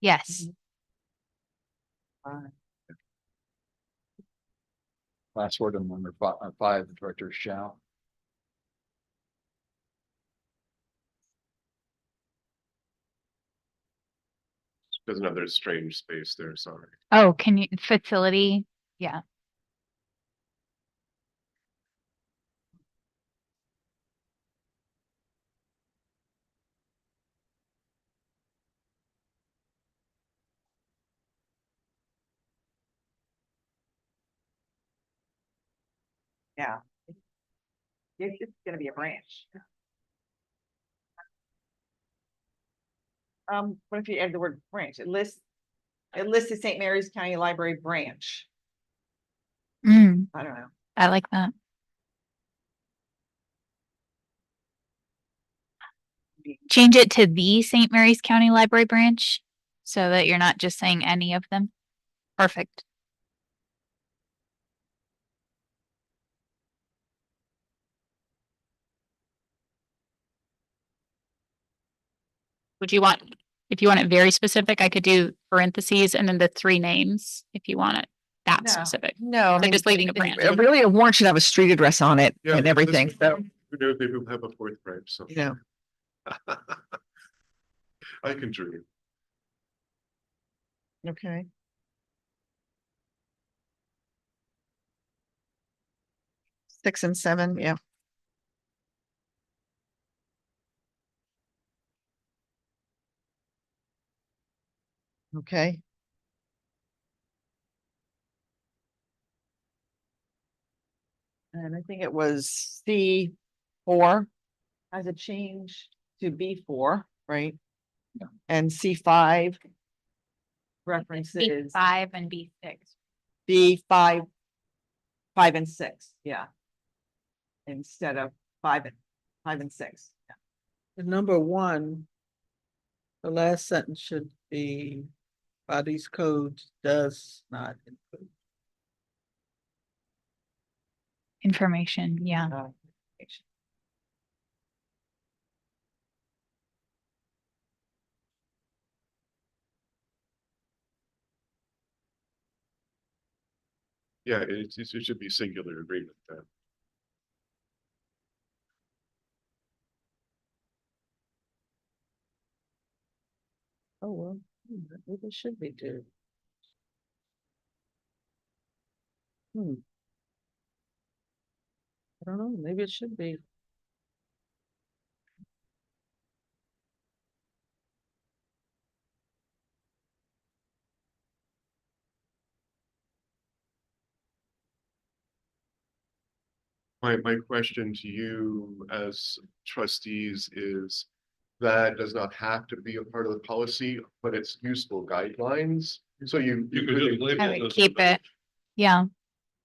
Yes. last word on number 5, the director shall. There's another strange space there, sorry. Oh, can you, facility? Yeah. Yeah. It's gonna be a branch. What if you add the word branch? It lists the St. Mary's County Library branch. Mm, I don't know. I like that. Change it to the St. Mary's County Library branch so that you're not just saying any of them. Perfect. Would you want, if you want it very specific, I could do parentheses and then the three names if you want it that specific. No, I So mean, just leaving a branch. really a warrant should have a street address on it Yeah, and this everything, is- so, Who knows, maybe we'll have a fourth branch, so. you know. I can dream. Okay. Six and seven, yeah. Okay. And I think it was C4 has a change to B4, right? And C5 references B5 and B6. B5, 5 and 6, yeah. Instead of 5 and 6. Yeah. The number one, the last sentence should be, bodies code does not include. Information, yeah. Yeah, it should be singular agreement then. Oh, well, maybe it should be too. I don't know, maybe it should be. My question to you as trustees is that does not have to be a part of the policy, but it's useful guidelines. So you You could just label I it would as keep it. Yeah.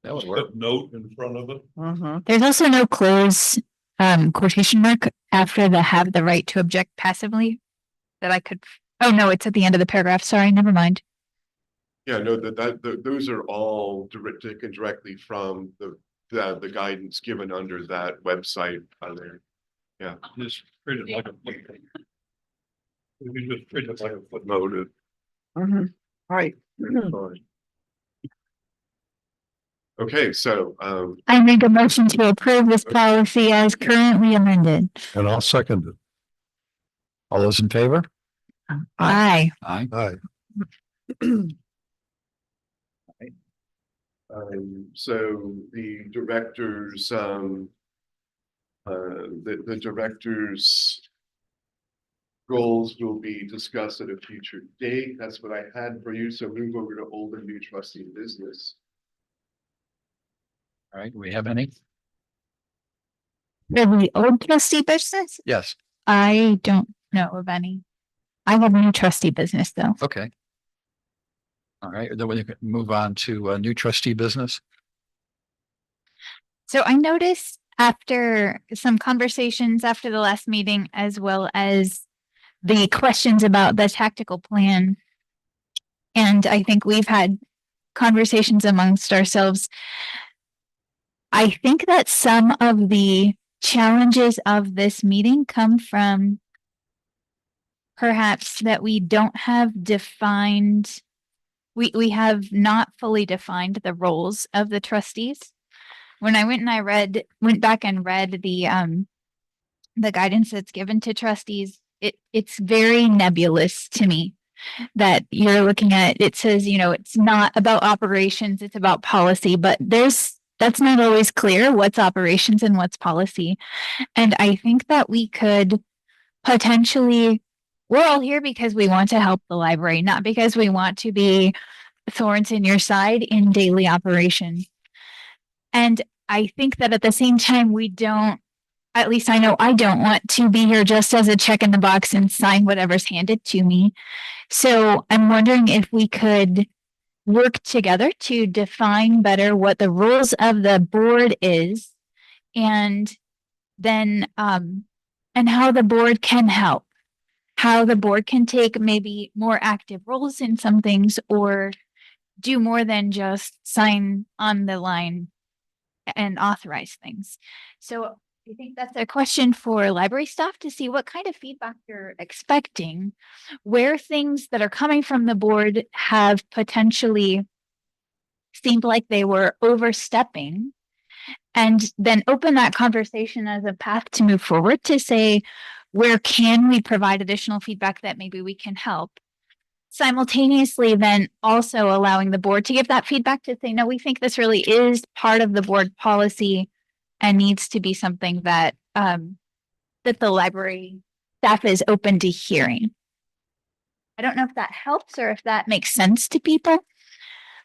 That would work. put note in front of it. Mm-hmm. There's also no close quotation mark after the have the right to object passively that I could. Oh, no, it's at the end of the paragraph. Sorry, never mind. Yeah, no, those are all taken directly from the guidance given under that website on there. Yeah. Just treat it like a footnote. If you just treat it like a footnote, Mm-hmm. All right. it's fine. Okay, so I make a motion to approve this policy as currently amended. and I'll second it. All those in favor? Aye. Aye. Aye. so the directors the directors goals will be discussed at a future date. That's what I had for you. So move over to old and new trustee business. All right, do we have any? For the old trustee business, Yes, I don't know of any. I have a new trustee business though. okay. All right, then we can move on to new trustee business. So I noticed after some conversations after the last meeting, as well as the questions about the tactical plan. And I think we've had conversations amongst ourselves. I think that some of the challenges of this meeting come from perhaps that we don't have defined, we have not fully defined the roles of the trustees. When I went back and read the guidance that's given to trustees, it's very nebulous to me. that you're looking at, it says, you know, it's not about operations, it's about policy, but that's not always clear what's operations and what's policy. And I think that we could potentially, we're all here because we want to help the library, not because we want to be thorns in your side in daily operation. And I think that at the same time, we don't, at least I know I don't want to be here just as a check in the box and sign whatever's handed to me. So I'm wondering if we could work together to define better what the roles of the board is, and then and how the board can help, how the board can take maybe more active roles in some things, or do more than just sign on the line and authorize things. So I think that's a question for library staff to see what kind of feedback you're expecting, where things that are coming from the board have potentially seemed like they were overstepping, and then open that conversation as a path to move forward to say, where can we provide additional feedback that maybe we can help? Simultaneously, then also allowing the board to give that feedback to say, no, we think this really is part of the board policy and needs to be something that that the library staff is open to hearing. I don't know if that helps or if that makes sense to people.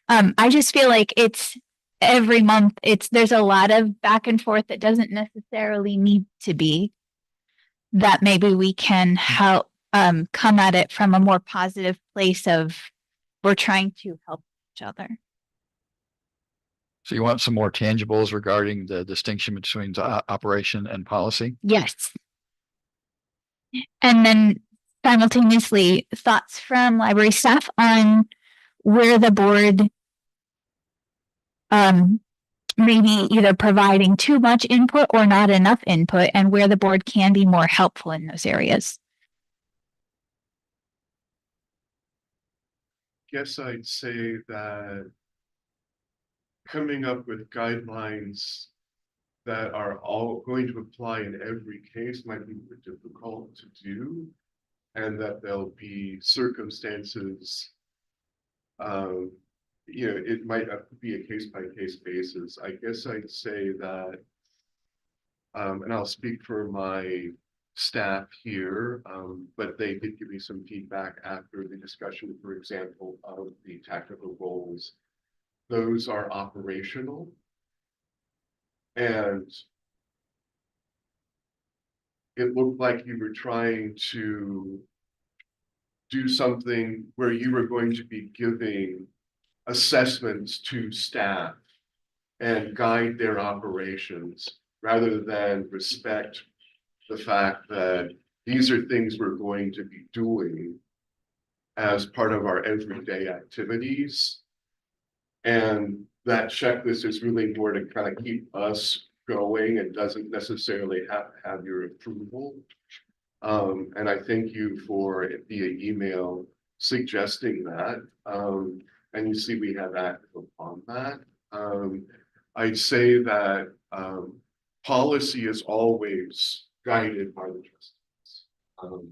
I just feel like it's every month, there's a lot of back and forth that doesn't necessarily need to be, that maybe we can help come at it from a more positive place of we're trying to help each other. So you want some more tangibles regarding the distinction between operation and policy? Yes. And then simultaneously, thoughts from library staff on where the board maybe either providing too much input or not enough input, and where the board can be more helpful in those areas. Guess I'd say that coming up with guidelines that are all going to apply in every case might be difficult to do, and that there'll be circumstances, you know, it might be a case-by-case basis. I guess I'd say that, and I'll speak for my staff here, but they did give me some feedback after the discussion, for example, of the tactical goals. Those are operational. And it looked like you were trying to do something where you were going to be giving assessments to staff and guide their operations, rather than respect the fact that these are things we're going to be doing as part of our everyday activities. And that checklist is really more to kind of keep us going and doesn't necessarily have to have your approval. And I thank you for via email suggesting that. And you see we have acted upon that. I'd say that policy is always guided by the trustees.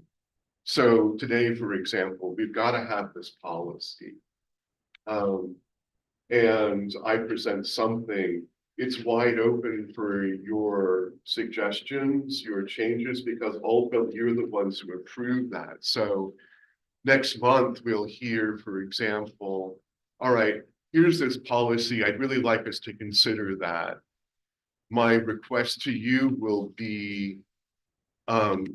So today, for example, we've got to have this policy. And I present something, it's wide open for your suggestions, your changes, because ultimately you're the ones who approve that. So next month, we'll hear, for example, all right, here's this policy. I'd really like us to consider that. My request to you will be,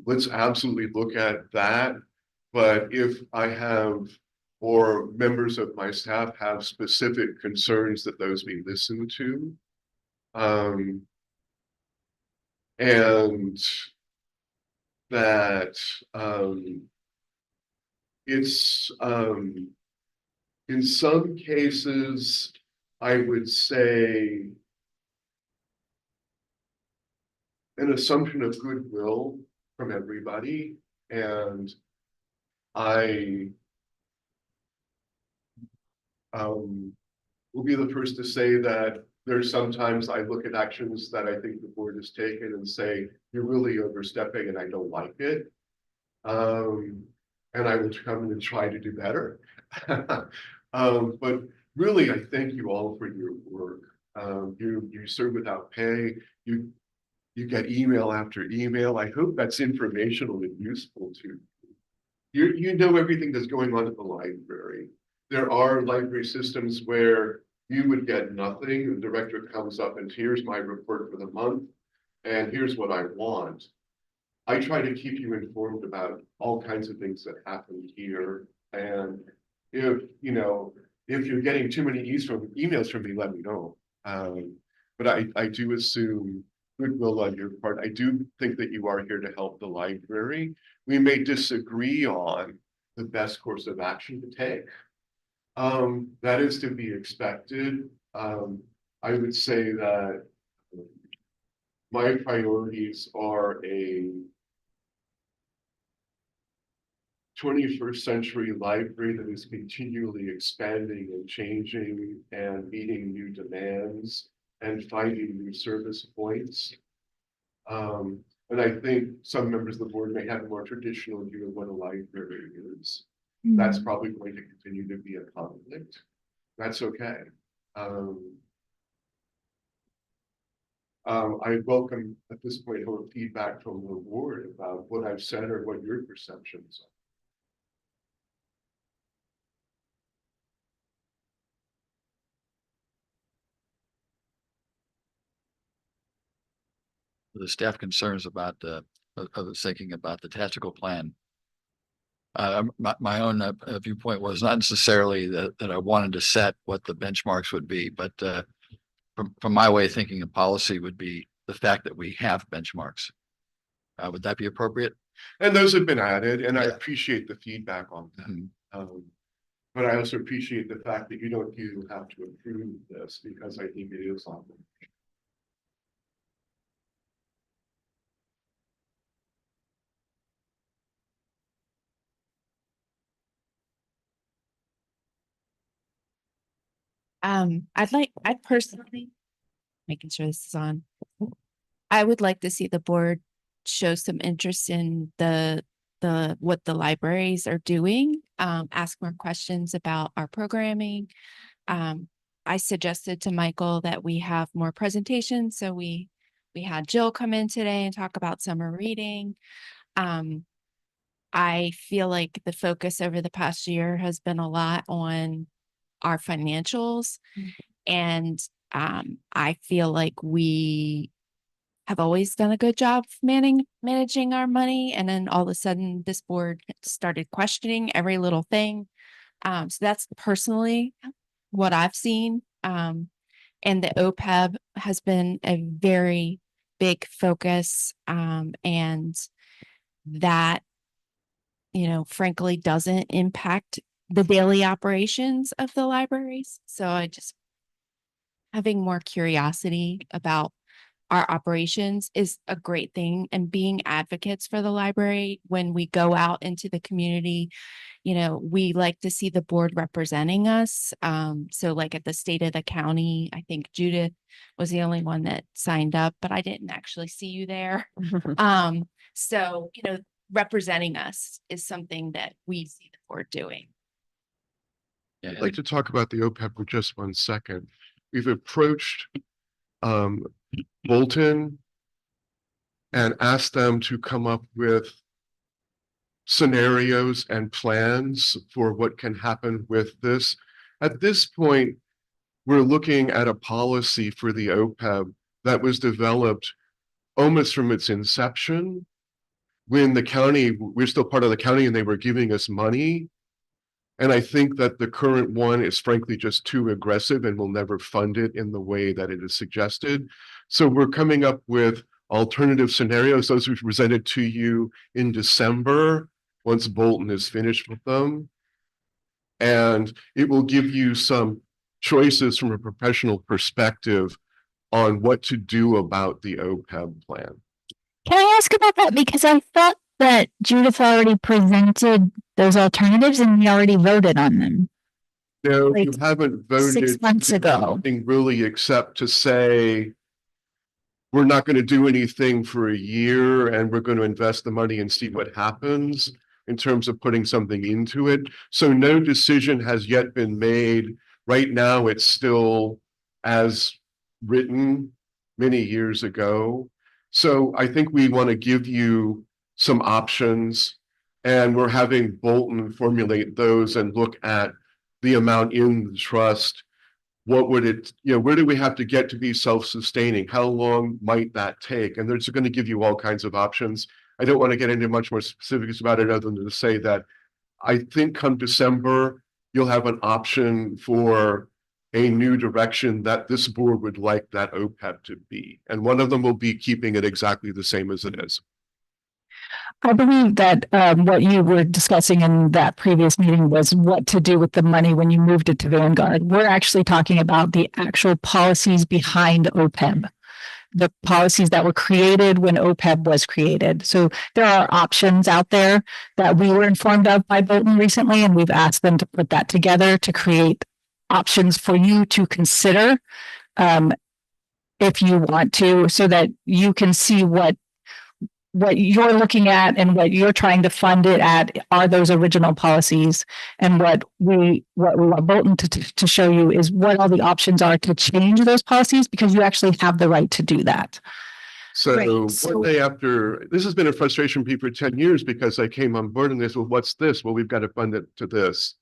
let's absolutely look at that. But if I have, or members of my staff have specific concerns, that those be listened to. And that it's in some cases, I would say, an assumption of goodwill from everybody. And I will be the first to say that there's sometimes I look at actions that I think the board has taken and say, you're really overstepping and I don't like it. and I will come and try to do better. But really, I thank you all for your work. You serve without pay. You get email after email. I hope that's informational and useful to you. You know everything that's going on at the library. There are library systems where you would get nothing. The director comes up and here's my report for the month, and here's what I want. I try to keep you informed about all kinds of things that happen here. And if you're getting too many emails from me, let me know. But I do assume goodwill on your part. I do think that you are here to help the library. We may disagree on the best course of action to take. That is to be expected. I would say that my priorities are a 21st century library that is continually expanding and changing and meeting new demands and finding new service points. And I think some members of the board may have a more traditional view of what a library is. That's probably going to continue to be a conflict. That's okay. I welcome at this point more feedback from the board about what I've said or what your perceptions are. The staff concerns about I was thinking about the tactical plan. My own viewpoint was not necessarily that I wanted to set what the benchmarks would be, but from my way of thinking, a policy would be the fact that we have benchmarks. Would that be appropriate? And those have been added, and I appreciate the feedback on that. But I also appreciate the fact that you have to approve this, because I think it is on them. I'd personally, making sure this is on. I would like to see the board show some interest in what the libraries are doing, ask more questions about our programming. I suggested to Michael that we have more presentations. So we had Jill come in today and talk about summer reading. I feel like the focus over the past year has been a lot on our financials. And I feel like we have always done a good job managing our money. And then all of a sudden this board started questioning every little thing. So that's personally what I've seen. And the OPEB has been a very big focus. And that, frankly, doesn't impact the daily operations of the libraries. So I just having more curiosity about our operations is a great thing, and being advocates for the library when we go out into the community, we like to see the board representing us. So like at the State of the County, I think Judith was the only one that signed up, but I didn't actually see you there. So, representing us is something that we see the board doing. Yeah, I'd like to talk about the OPEB for just 1 second. We've approached Bolton and asked them to come up with scenarios and plans for what can happen with this. At this point, we're looking at a policy for the OPEB that was developed almost from its inception, when we're still part of the county and they were giving us money. And I think that the current one is frankly just too aggressive and will never fund it in the way that it is suggested. So we're coming up with alternative scenarios. Those we presented to you in December, once Bolton is finished with them. And it will give you some choices from a professional perspective on what to do about the OPEB plan. Can I ask about that? Because I thought that Judith already presented those alternatives and we already voted on them. No, you haven't voted 6 months ago. nothing really, except to say we're not going to do anything for a year and we're going to invest the money and see what happens. in terms of putting something into it. So no decision has yet been made. Right now, it's still as written many years ago. So I think we want to give you some options, and we're having Bolton formulate those and look at the amount in the trust. What would it, where do we have to get to be self-sustaining? How long might that take? And they're just going to give you all kinds of options. I don't want to get into much more specifics about it other than to say that I think come December, you'll have an option for a new direction that this board would like that OPEB to be. And one of them will be keeping it exactly the same as it is. I believe that what you were discussing in that previous meeting was what to do with the money when you moved it to Vanguard. We're actually talking about the actual policies behind OPEB, the policies that were created when OPEB was created. So there are options out there that we were informed of by Bolton recently, and we've asked them to put that together to create options for you to consider if you want to, so that you can see what you're looking at and what you're trying to fund it at are those original policies. And what we want Bolton to show you is what all the options are to change those policies, because you actually have the right to do that. So Right. So- one day after, this has been a frustration for me for 10 years because I came on board and they said, well, what's this? Well, we've got to fund it to this.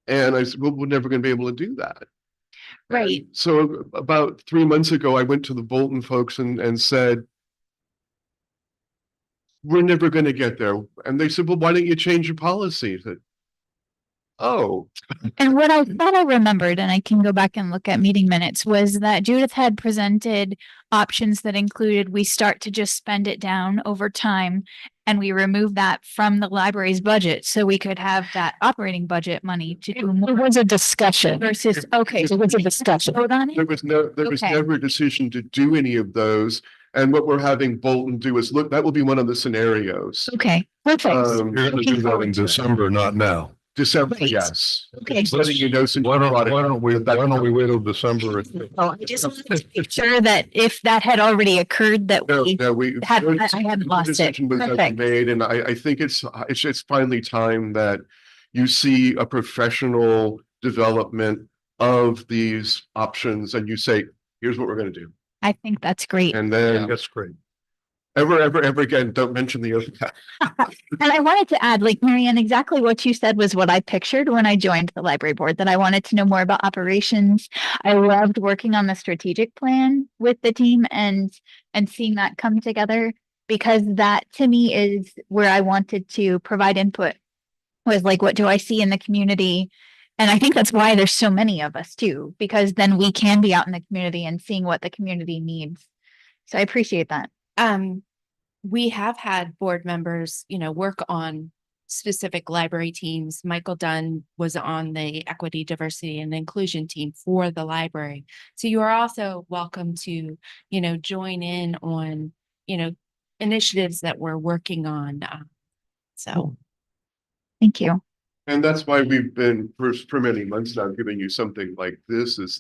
And I said, well, we're never going to be able to do that. Right. So about 3 months ago, I went to the Bolton folks and said, we're never going to get there. And they said, well, why don't you change your policy? I said, oh, And what I thought I remembered, and I can go back and look at meeting minutes, was that Judith had presented options that included we start to just spend it down over time and we remove that from the library's budget so we could have that operating budget money to do It more was a discussion. versus, okay. It was a discussion. Vote on there it? was Okay. never a decision to do any of those. And what we're having Bolton do is look, that will be one of the scenarios. Okay, perfect. Um, You're gonna do that in December, not now. December, Right. yes. Okay. Just letting you know, since Why you brought it don't we up, that- wait till December? Oh, I just wanted to make sure that if that had already occurred, that No, we no, we. had, no I hadn't lost it. decision was never Perfect. made, and I think it's finally time that you see a professional development of these options and you say, here's what we're gonna do. I think that's great. And then That's great. ever again, don't mention the OPEB. And I wanted to add, like, Marianne, exactly what you said was what I pictured when I joined the library board, that I wanted to know more about operations. I loved working on the strategic plan with the team and seeing that come together, because that to me is where I wanted to provide input, was like, what do I see in the community? And I think that's why there's so many of us too, because then we can be out in the community and seeing what the community needs. So I appreciate that. We have had board members, work on specific library teams. Michael Dunn was on the equity, diversity and inclusion team for the library. So you are also welcome to, join in on, initiatives that we're working on. So. Thank you. And that's why we've been for many months now giving you something like this is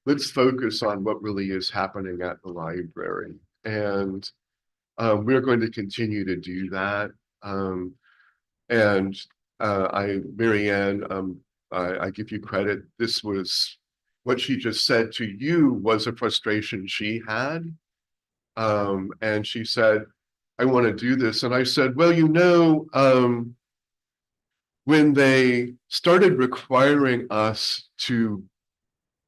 let's focus on what really is happening at the library. And we're going to continue to do that. Marianne, I give you credit. This was what she just said to you was a frustration she had. And she said, I want to do this. And I said, well, when they started requiring us to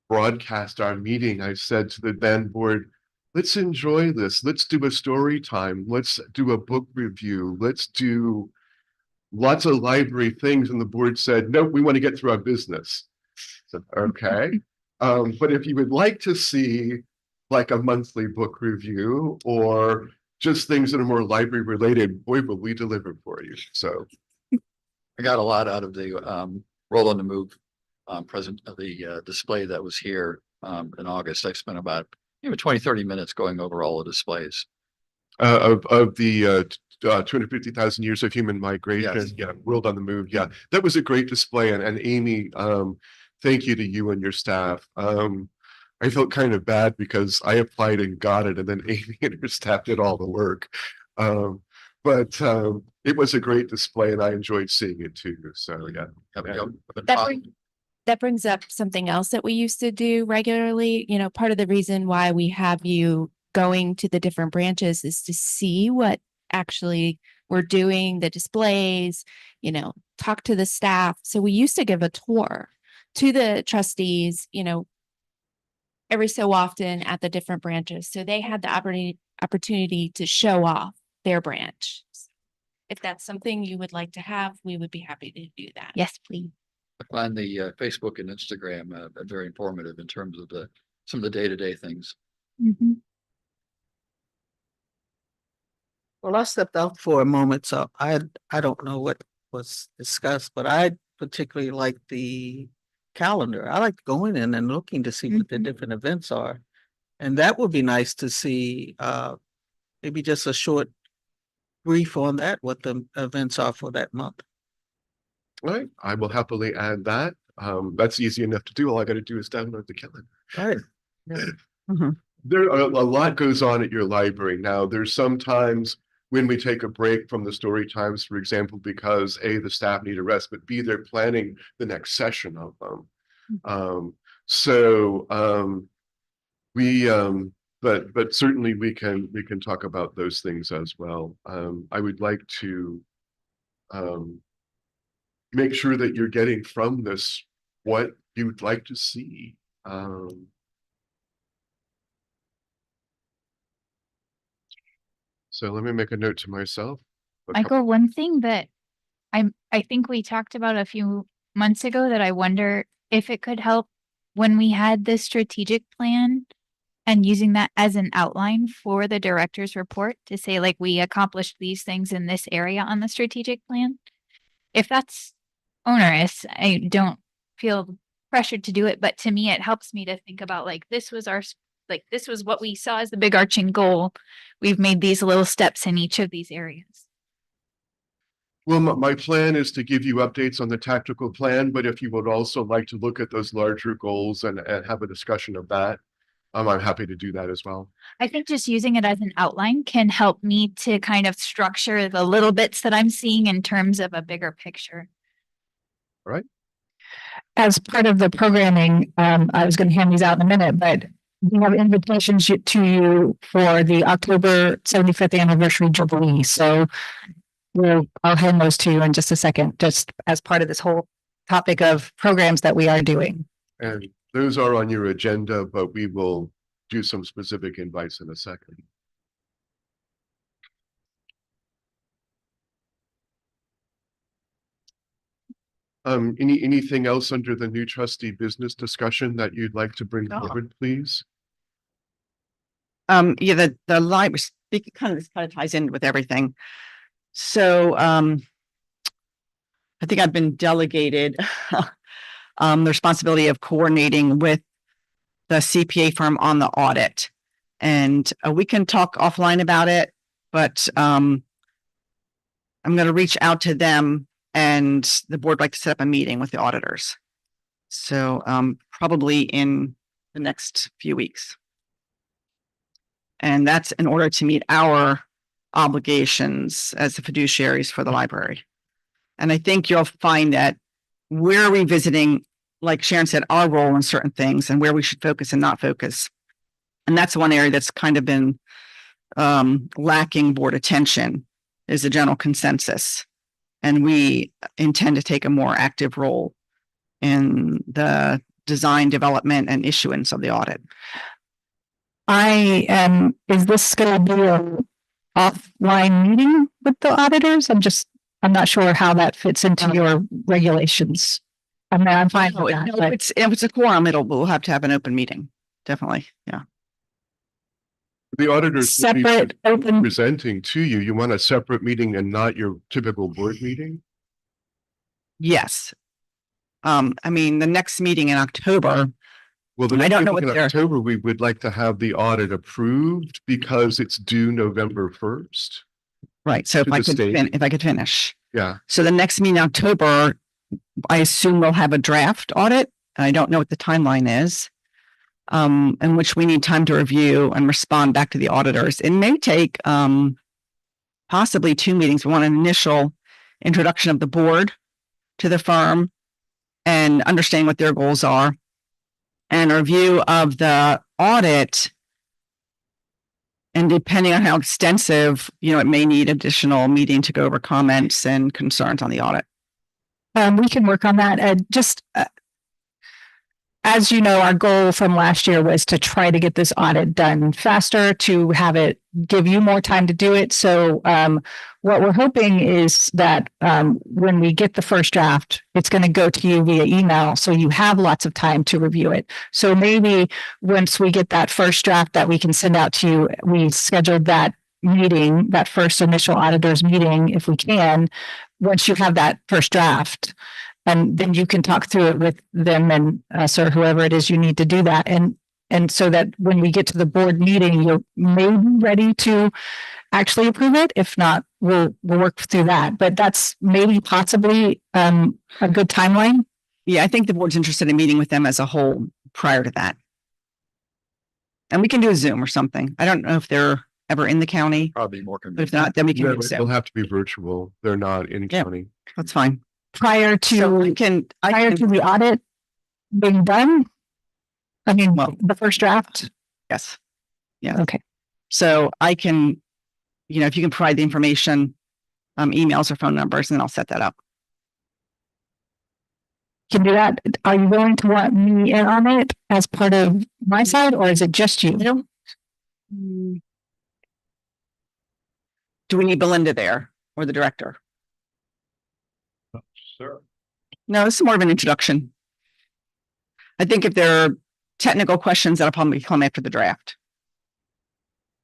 broadcast our meeting, I said to the then board, let's enjoy this. Let's do a story time. Let's do a book review. Let's do lots of library things. And the board said, nope, we want to get through our business. I said, okay. But if you would like to see like a monthly book review or just things that are more library related, boy, will we deliver for you. So I got a lot out of the Roll on the Move present of the display that was here in August. I spent about 20-30 minutes going over all the displays. Of the 250,000 years of human migration. Yes. Yeah, World on the Move. Yeah, that was a great display. And Amy, thank you to you and your staff. I felt kind of bad because I applied and got it, and then Amy and her staff did all the work. But it was a great display and I enjoyed seeing it too. So yeah. That brings up something else that we used to do regularly. You know, part of the reason why we have you going to the different branches is to see what actually we're doing, the displays, you know, talk to the staff. So we used to give a tour to the trustees, you know, every so often at the different branches. So they had the opportunity to show off their branch. If that's something you would like to have, we would be happy to do that. Yes, please. I find the Facebook and Instagram very informative in terms of some of the day-to-day things. Mhm. Well, I stepped out for a moment, so I don't know what was discussed, but I particularly like the calendar. I like going in and looking to see what the different events are. And that would be nice to see, maybe just a short brief on that, what the events are for that month. All right, I will happily add that. That's easy enough to do. All I got to do is download the calendar. Right. Yeah. There are a lot goes on at your library now. There's sometimes when we take a break from the story times, for example, because A, the staff need a rest, but B, they're planning the next session of them. But certainly we can talk about those things as well. I would like to make sure that you're getting from this what you'd like to see. So let me make a note to myself. Michael, one thing that I think we talked about a few months ago that I wonder if it could help when we had this strategic plan and using that as an outline for the director's report to say, like, we accomplished these things in this area on the strategic plan. If that's onerous, I don't feel pressured to do it, but to me, it helps me to think about, like, this was what we saw as the big arching goal. We've made these little steps in each of these areas. Well, my plan is to give you updates on the tactical plan, but if you would also like to look at those larger goals and have a discussion of that, I'm happy to do that as well. I think just using it as an outline can help me to kind of structure the little bits that I'm seeing in terms of a bigger picture. All right. As part of the programming, I was going to hand these out in a minute, but we have invitations to you for the October 75th anniversary Jubilee. So I'll hand those to you in just a second, just as part of this whole topic of programs that we are doing. And those are on your agenda, but we will do some specific invites in a second. Anything else under the new trustee business discussion that you'd like to bring forward, please? Yeah, the library kind of ties in with everything. So I think I've been delegated the responsibility of coordinating with the CPA firm on the audit. And we can talk offline about it, but I'm going to reach out to them, and the board would like to set up a meeting with the auditors. So probably in the next few weeks. And that's in order to meet our obligations as the fiduciaries for the library. And I think you'll find that we're revisiting, like Sharon said, our role in certain things and where we should focus and not focus. And that's one area that's kind of been lacking board attention, is the general consensus. And we intend to take a more active role in the design, development, and issuance of the audit. Is this going to be an offline meeting with the auditors? I'm not sure how that fits into your regulations. I mean, I'm fine with that. But If it's a quorum, we'll have to have an open meeting. Definitely. Yeah. The auditors will be separate, open. presenting to you. You want a separate meeting and not your typical board meeting? Yes. I mean, the next meeting in October. Well, the I next don't know meeting what in October, we would like to have the audit approved because it's due November 1st. Right. So To the if I could finish. Yeah. So the next meeting in October, I assume we'll have a draft audit. I don't know what the timeline is, in which we need time to review and respond back to the auditors. It may take possibly 2 meetings. We want an initial introduction of the board to the firm and understanding what their goals are, and a review of the audit. And depending on how extensive, it may need additional meeting to go over comments and concerns on the audit. We can work on that. As you know, our goal from last year was to try to get this audit done faster, to have it give you more time to do it. So what we're hoping is that when we get the first draft, it's going to go to you via email. So you have lots of time to review it. So maybe once we get that first draft that we can send out to you, we scheduled that meeting, that first initial auditors meeting, if we can, once you have that first draft. And then you can talk through it with them and or whoever it is you need to do that. And so that when we get to the board meeting, you're maybe ready to actually approve it. If not, we'll work through that. But that's maybe possibly a good timeline. Yeah, I think the board's interested in meeting with them as a whole prior to that. And we can do a Zoom or something. I don't know if they're ever in the county, Probably more but convenient. if not, then we can Yeah, do a but Zoom. They'll have to be virtual. They're not in Yeah. county. That's fine. Prior So to I to can, the audit being done. I mean, Well- the first draft. yes. Yeah. Okay. So I can, if you can provide the information, emails or phone numbers, and then I'll set that up. Can do that. Are you willing to want me in on it as part of my side, or is it just you? Do we need Belinda there or the director? Sure. No, this is more of an introduction. I think if there are technical questions, that'll probably come after the draft.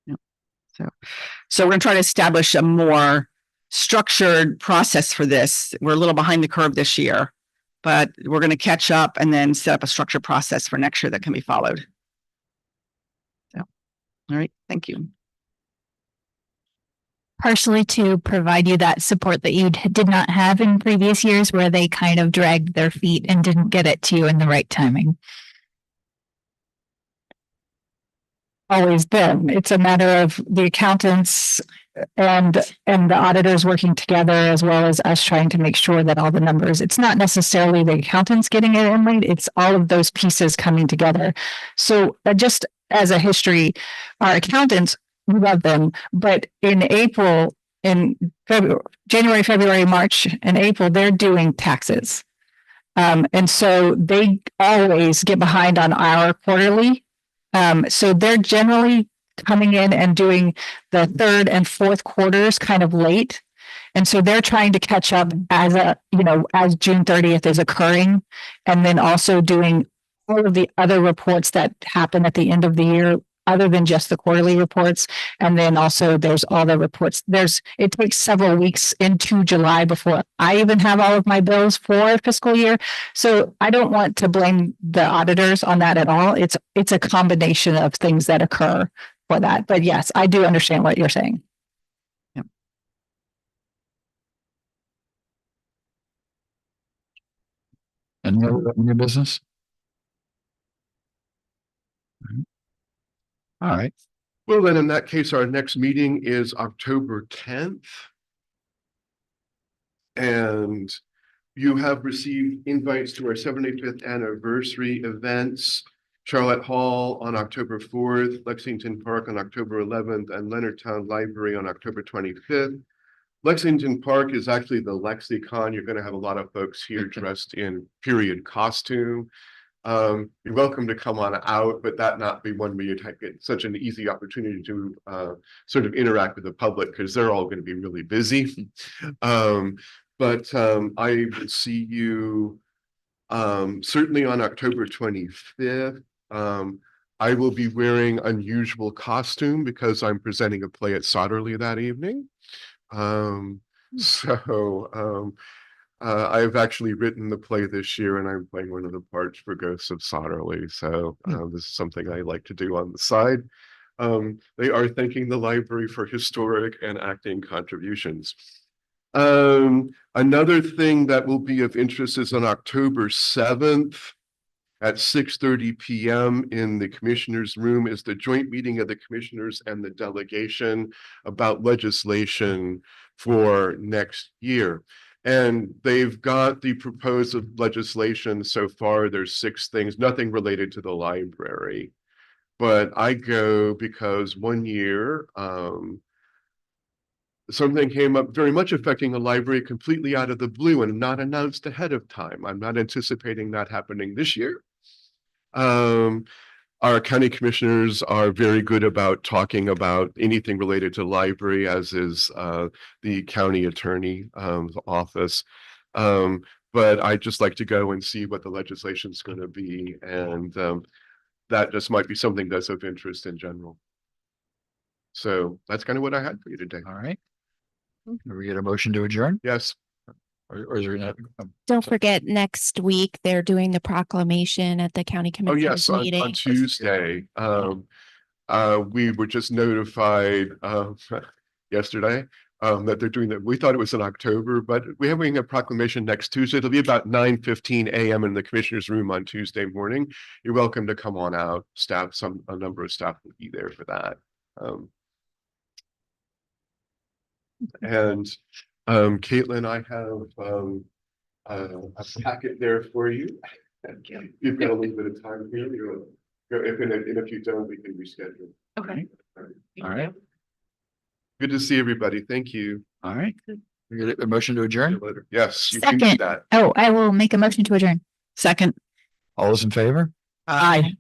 Yeah. So we're going to try to establish a more structured process for this. We're a little behind the curve this year, but we're going to catch up and then set up a structured process for next year that can be followed. So, all right. Thank you. Partially to provide you that support that you did not have in previous years where they kind of dragged their feet and didn't get it to you in the right timing. Always been. It's a matter of the accountants and the auditors working together, as well as us trying to make sure that all the numbers, it's not necessarily the accountants getting it in late, it's all of those pieces coming together. So just as a history, our accountants, we love them, but in April, in February, January, February, March, and April, they're doing taxes. And so they always get behind on our quarterly. So they're generally coming in and doing the third and fourth quarters kind of late. And so they're trying to catch up as as June 30th is occurring, and then also doing all of the other reports that happen at the end of the year, other than just the quarterly reports. And then also there's all the reports. It takes several weeks into July before I even have all of my bills for fiscal year. So I don't want to blame the auditors on that at all. It's a combination of things that occur for that. But yes, I do understand what you're saying. Yep. Any other new business? All right. Well, then in that case, our next meeting is October 10th. And you have received invites to our 75th anniversary events. Charlotte Hall on October 4th, Lexington Park on October 11th, and Leonardtown Library on October 25th. Lexington Park is actually the Lexicon. You're going to have a lot of folks here dressed in period costume. You're welcome to come on out, but that not be one where you get such an easy opportunity to sort of interact with the public, because they're all going to be really busy. But I will see you certainly on October 25th. I will be wearing unusual costume because I'm presenting a play at Sodderly that evening. I've actually written the play this year, and I'm playing one of the parts for Ghosts of Sodderly. So this is something I like to do on the side. They are thanking the library for historic and acting contributions. Another thing that will be of interest is on October 7th. at 6:30 PM in the commissioners' room is the joint meeting of the commissioners and the delegation about legislation for next year. And they've got the proposed legislation so far. There's 6 things, nothing related to the library. But I go because one year, something came up very much affecting the library completely out of the blue and not announced ahead of time. I'm not anticipating that happening this year. Our county commissioners are very good about talking about anything related to library, as is the county attorney office. But I just like to go and see what the legislation is going to be, and that just might be something that's of interest in general. So that's kind of what I had for you today. All right. Can we get a motion to adjourn? Yes. Or is there not? Don't forget, next week, they're doing the proclamation at the county Oh, yes, commissioners on meeting. Tuesday. We were just notified yesterday that they're doing that. We thought it was in October, but we're having a proclamation next Tuesday. It'll be about 9:15 AM in the commissioner's room on Tuesday morning. You're welcome to come on out. A number of staff will be there for that. And Caitlin, I have a packet there for you. You've got a little bit of time here. If you don't, we can reschedule. Okay. All right. Good to see everybody. Thank you. All right. We get a motion to adjourn? Later. Yes, you can do Second. that. Oh, I will make a motion to adjourn. Second. All those in favor? Aye.